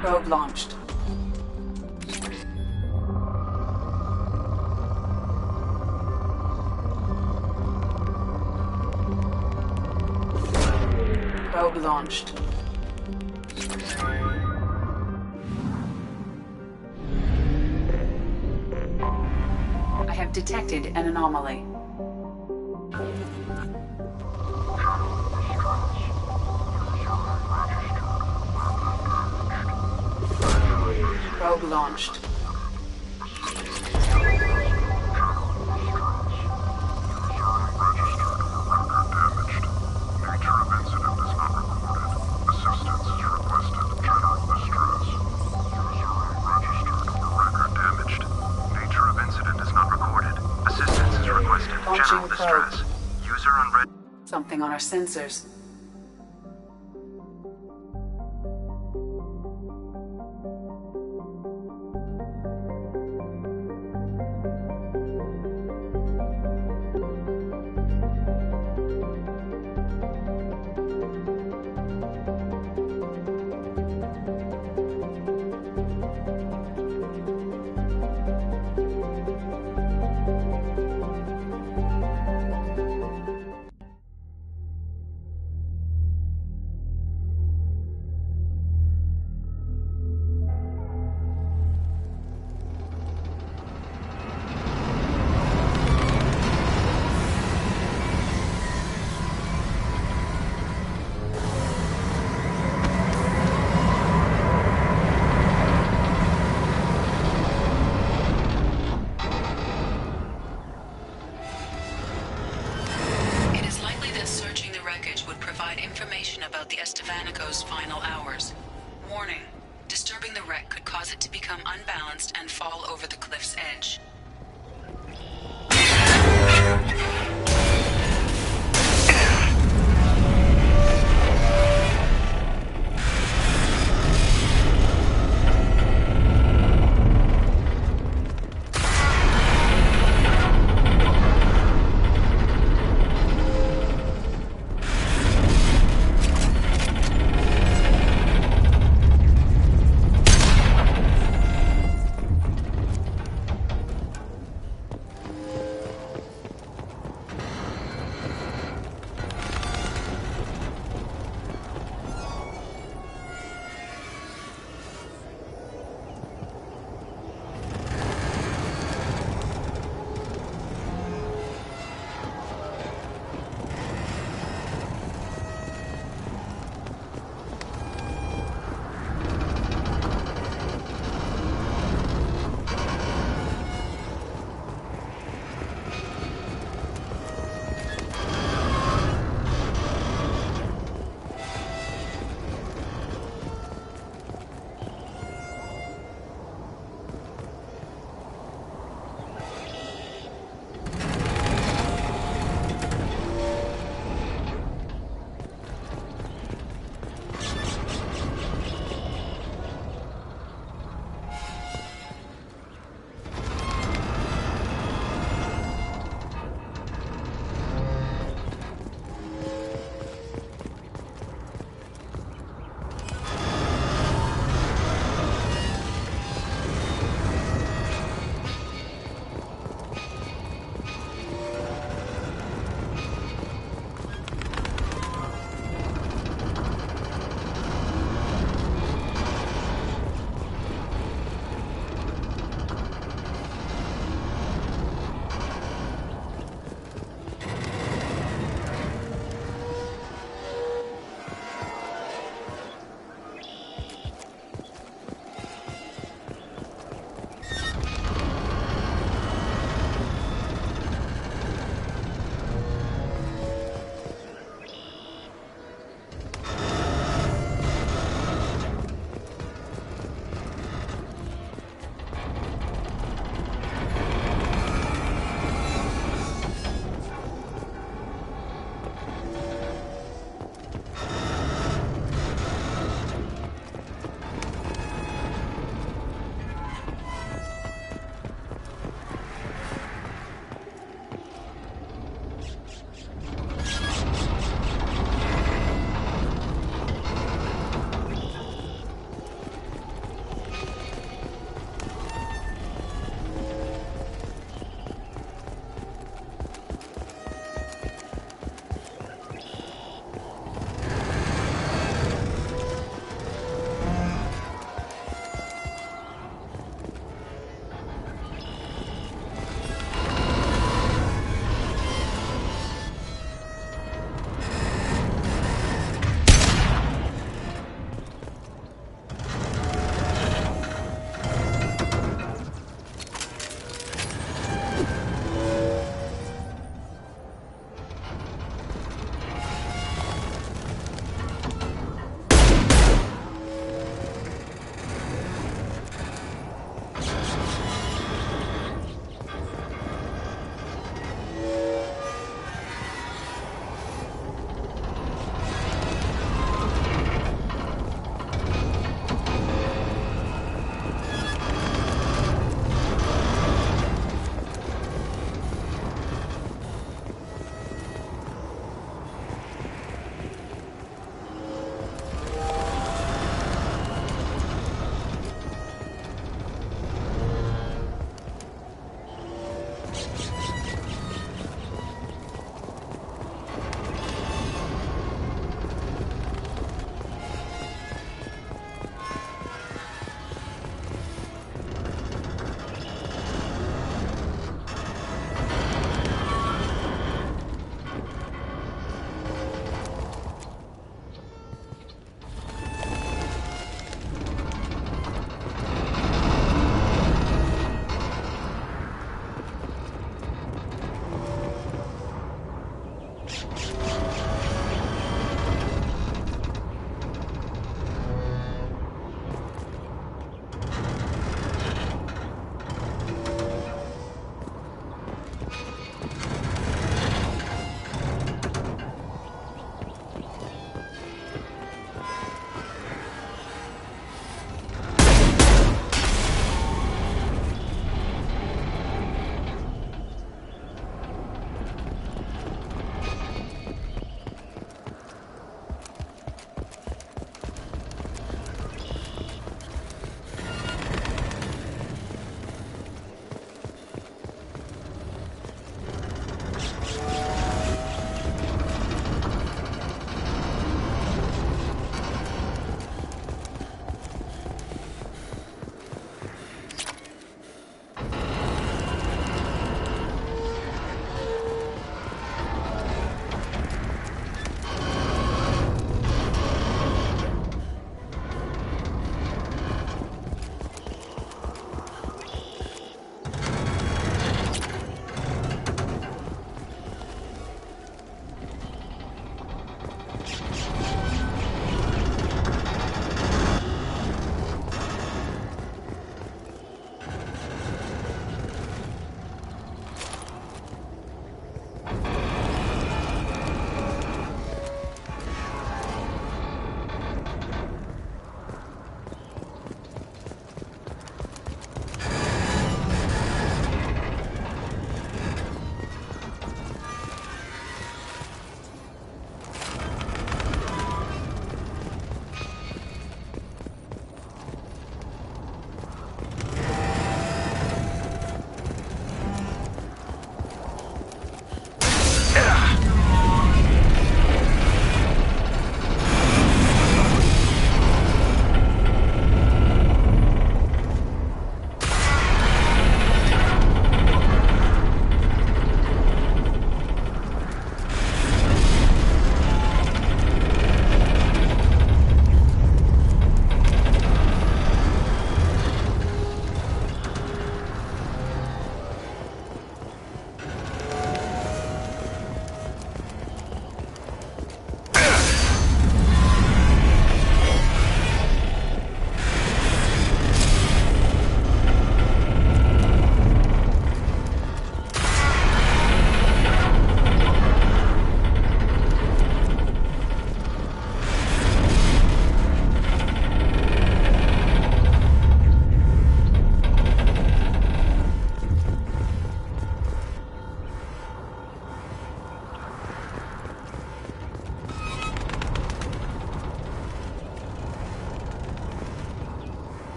Probe launched. Probe launched. I have detected an anomaly. Probe launched. Launching probe. User on red. Something on our sensors. threat could cause it to become unbalanced and fall over the cliff's edge.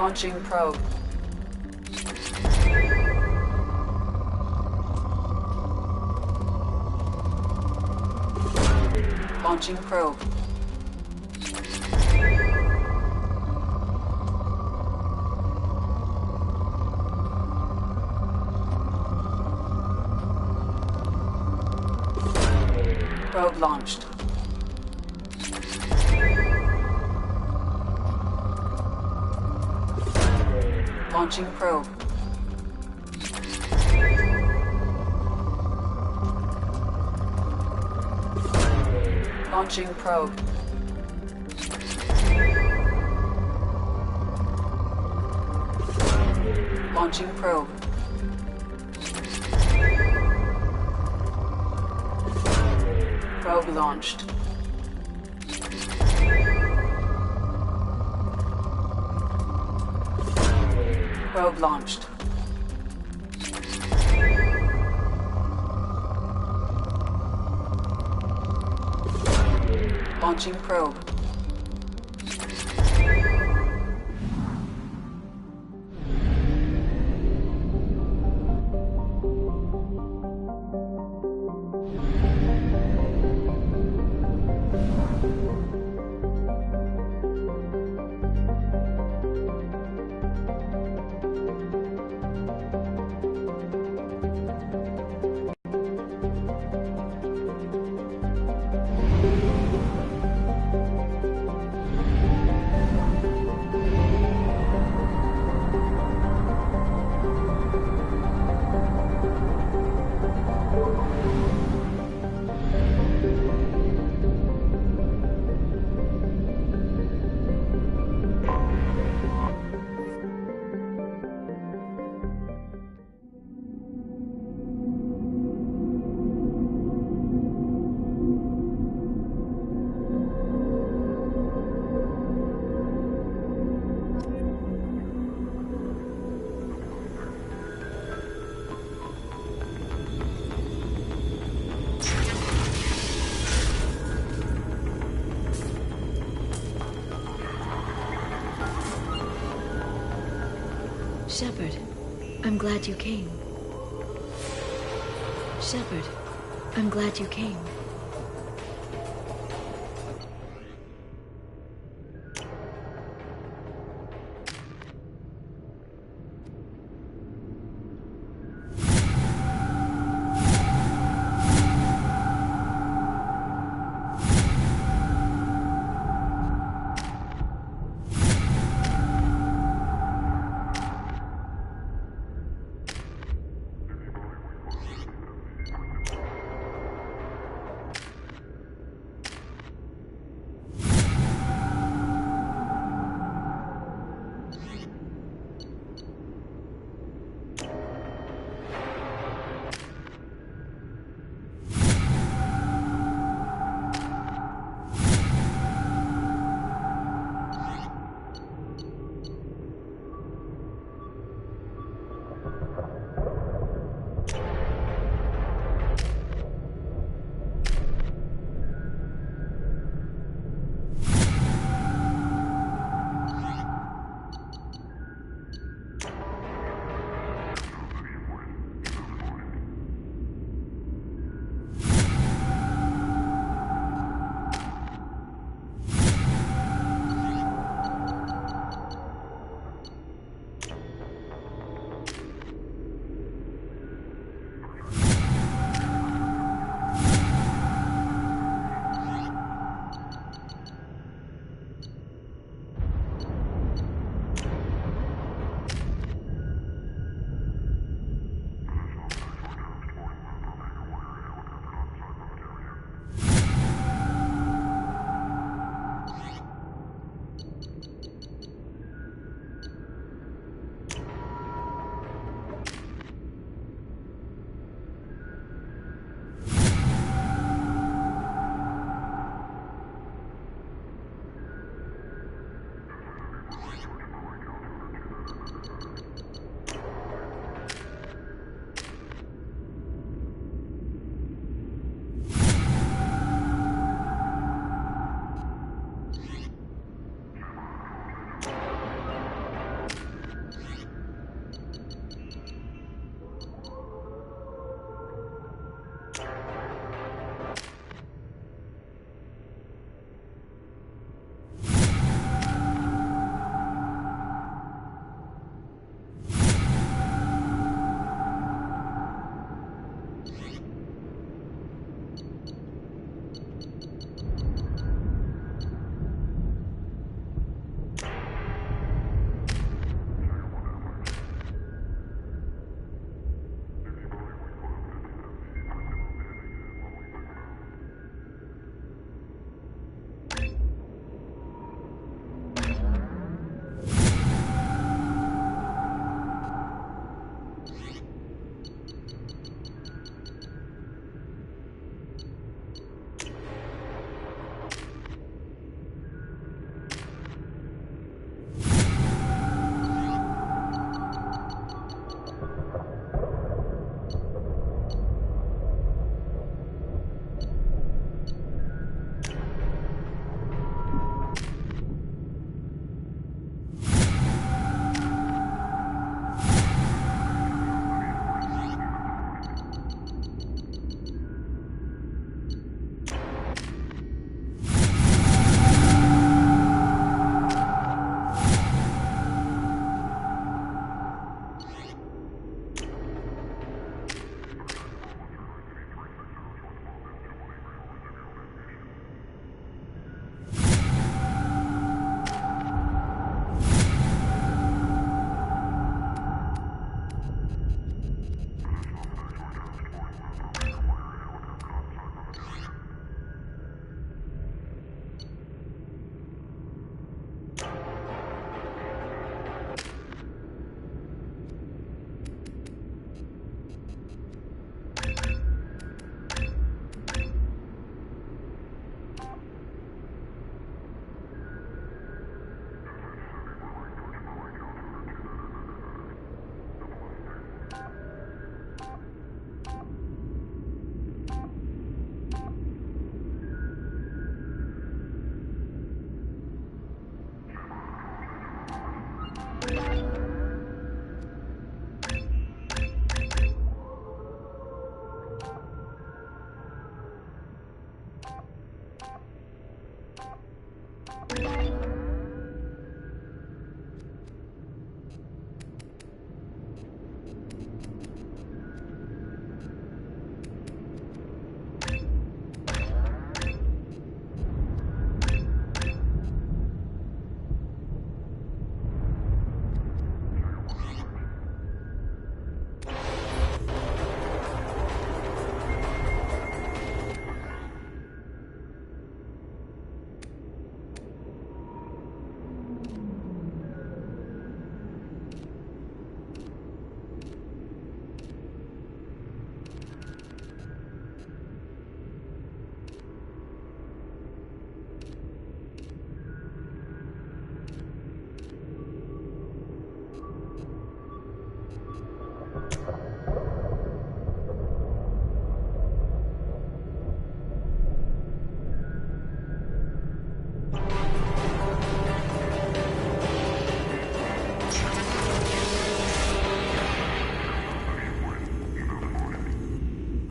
Launching probe. Launching probe. Probe launched. Launching probe. Launching probe. Launching probe. Probe launched. Probe launched. Launching probe. Shepard, I'm glad you came. Shepard, I'm glad you came.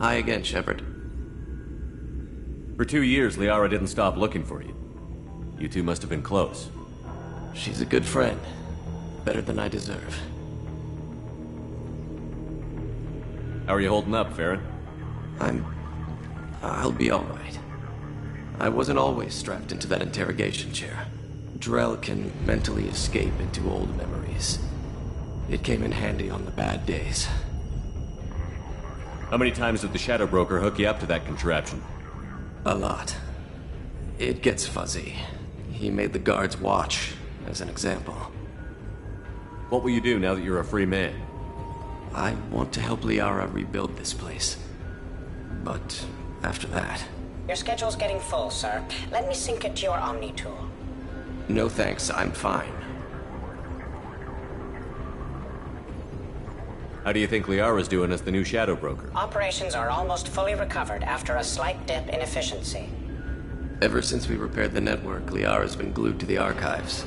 Hi again, Shepard. For 2 years, Liara didn't stop looking for you. You two must have been close. She's a good friend. Better than I deserve. How are you holding up, Farron? I'll be alright. I wasn't always strapped into that interrogation chair. Drell can mentally escape into old memories. It came in handy on the bad days. How many times did the Shadow Broker hook you up to that contraption? A lot. It gets fuzzy. He made the guards watch, as an example. What will you do now that you're a free man? I want to help Liara rebuild this place. But after that... Your schedule's getting full, sir. Let me sync it to your Omni tool. No thanks, I'm fine. How do you think Liara's doing as the new Shadow Broker? Operations are almost fully recovered after a slight dip in efficiency. Ever since we repaired the network, Liara's been glued to the archives.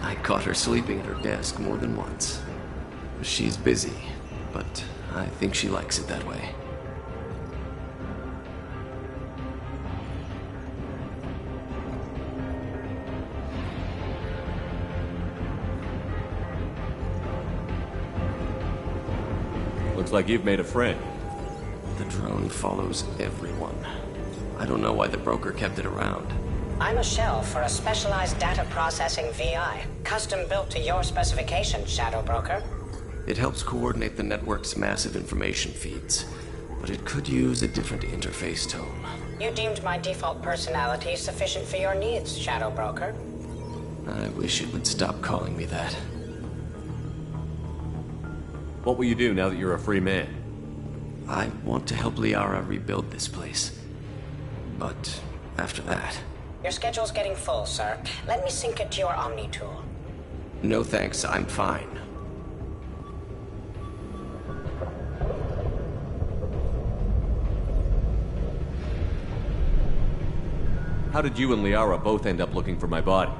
I caught her sleeping at her desk more than once. She's busy, but I think she likes it that way. Looks like you've made a friend. The drone follows everyone. I don't know why the broker kept it around. I'm a shell for a specialized data processing VI, custom built to your specifications, Shadow Broker. It helps coordinate the network's massive information feeds, but it could use a different interface tone. You deemed my default personality sufficient for your needs, Shadow Broker. I wish it would stop calling me that. What will you do now that you're a free man? I want to help Liara rebuild this place. But after that... Your schedule's getting full, sir. Let me sync it to your Omni tool. No thanks, I'm fine. How did you and Liara both end up looking for my body?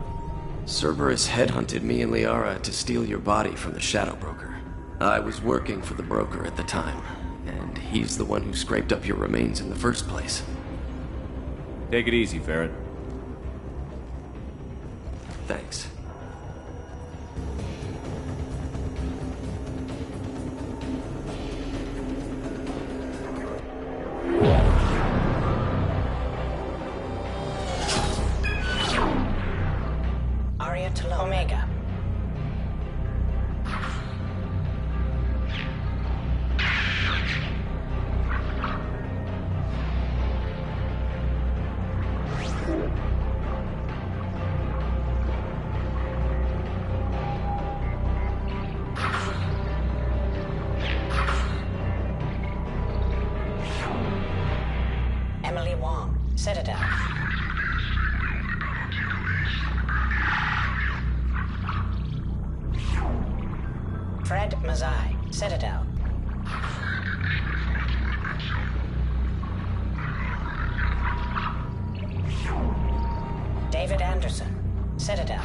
Cerberus headhunted me and Liara to steal your body from the Shadow Broker. I was working for the broker at the time, and he's the one who scraped up your remains in the first place. Take it easy, Farron. Thanks. Aria to Omega. Citadel. Fred Mazai, Citadel. David Anderson, Citadel.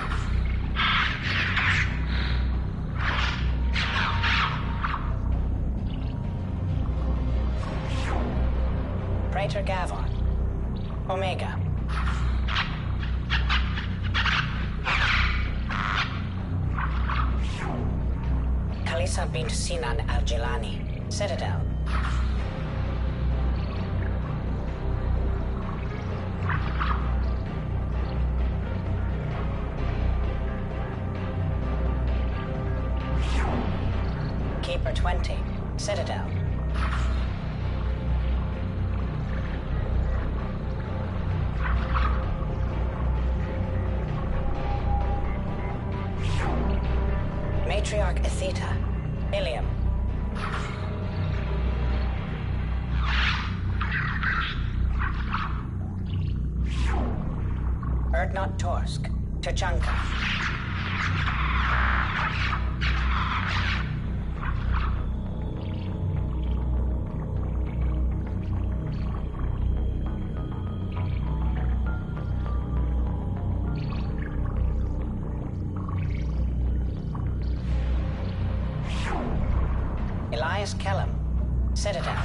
Praetor Gavon, Omega. Khalisa bint Sinan al-Jilani, Citadel. Keeper 20, Citadel. Matriarch Atheta, Ilium. Erdnot Torsk, Tuchanka. Elias Kellum, Citadel.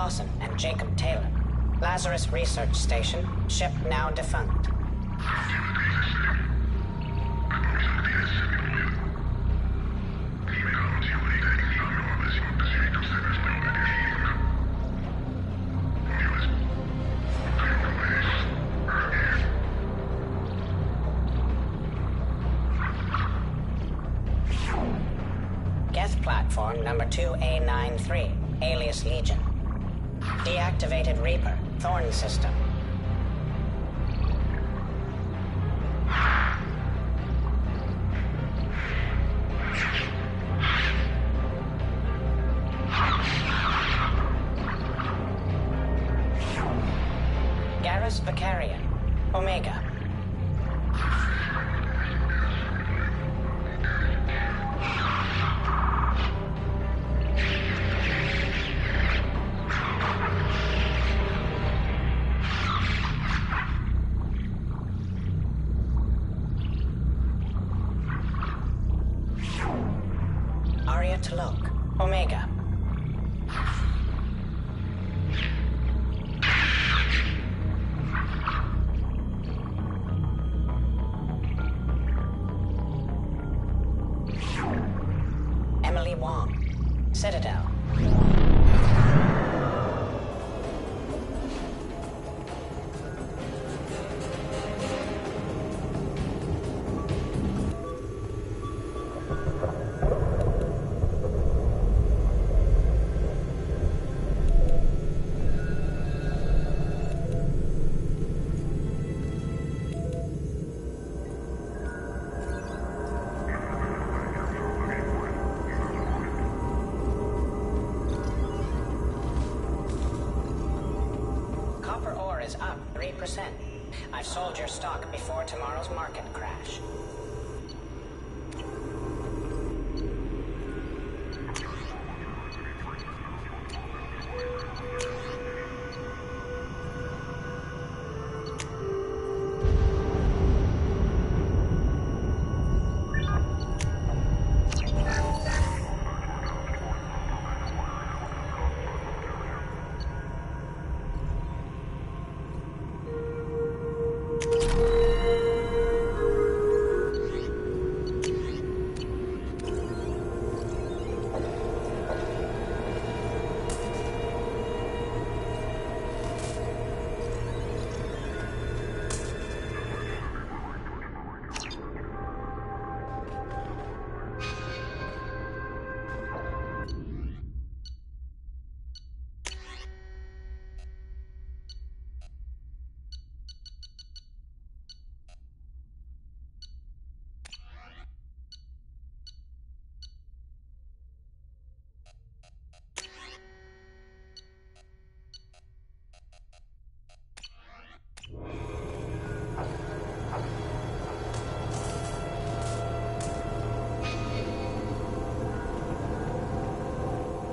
Clausen and Jacob Taylor. Lazarus Research Station, ship now defunct. Geth platform number 2A93, alias Legion. Deactivated Reaper, Thorn system. Garrus Vicarian, Omega. Arya T'Loak, Omega. Emily Wong, Citadel. Copper ore is up 3%. I've sold your stock before tomorrow's market crash.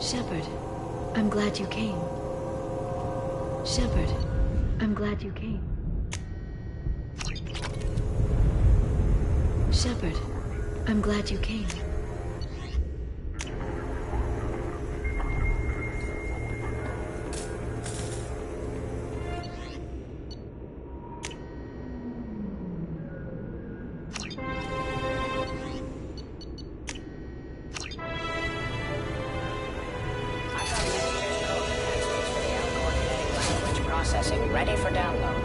Shepard, I'm glad you came. Shepard, I'm glad you came. Shepard, I'm glad you came. Processing ready for download.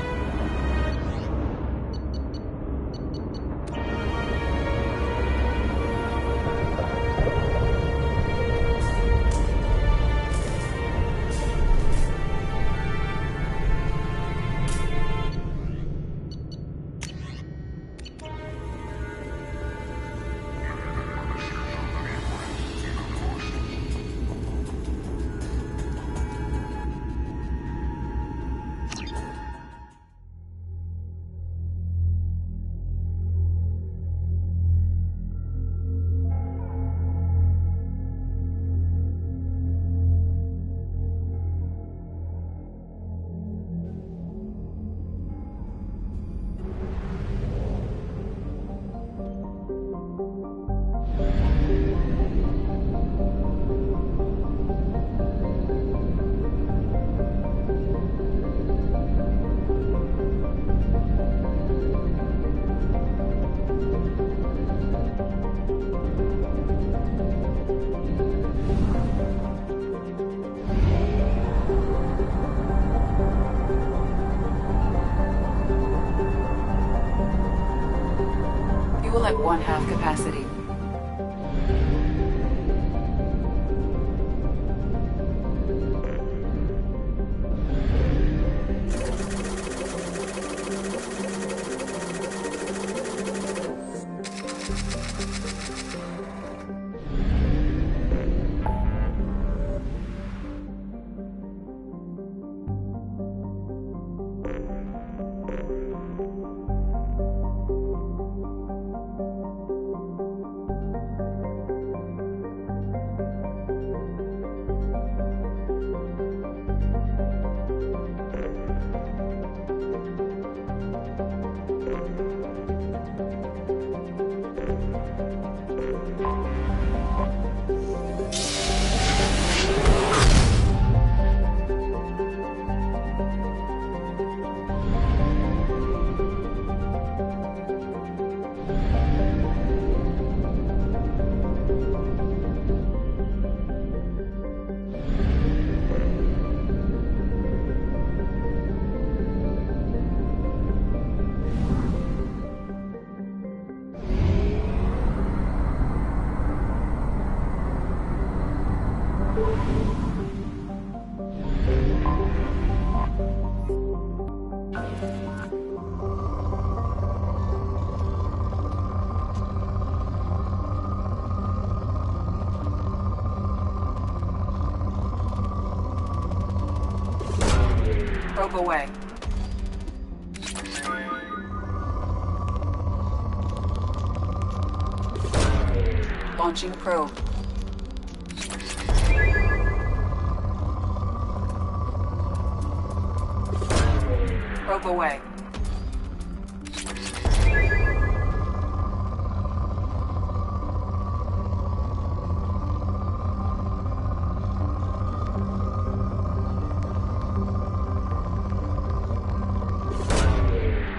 Fuel at 1/2 capacity. Probe away. Launching probe. Probe away.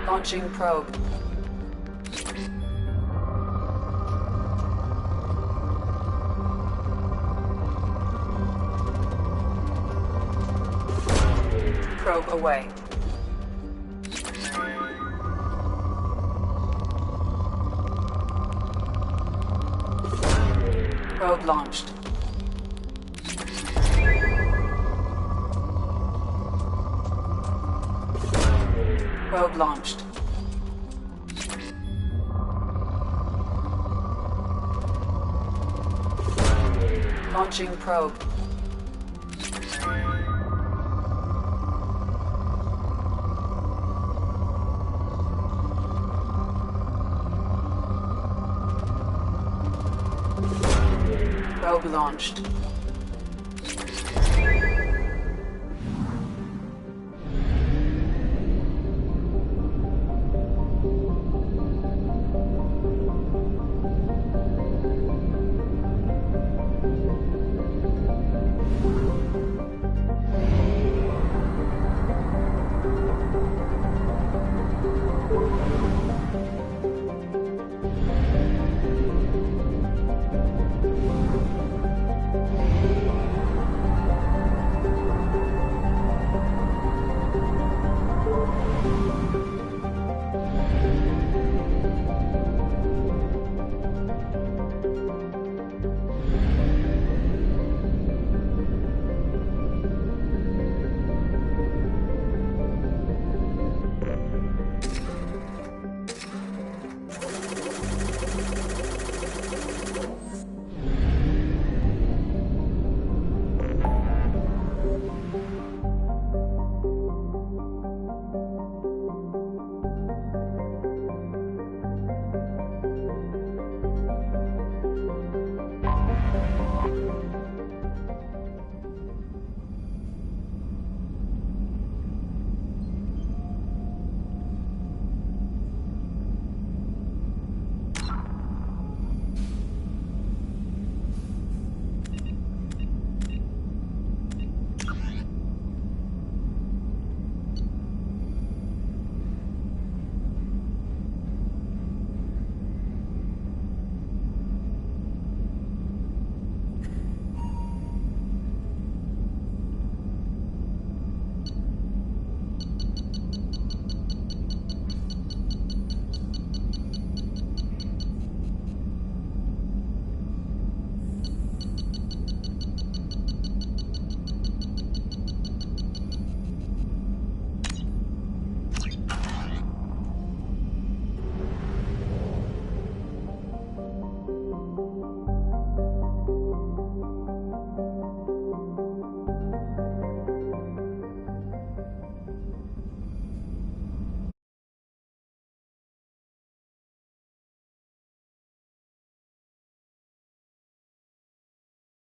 Launching probe. Probe away. Probe launched. Probe launched. Launching probe. Probe launched.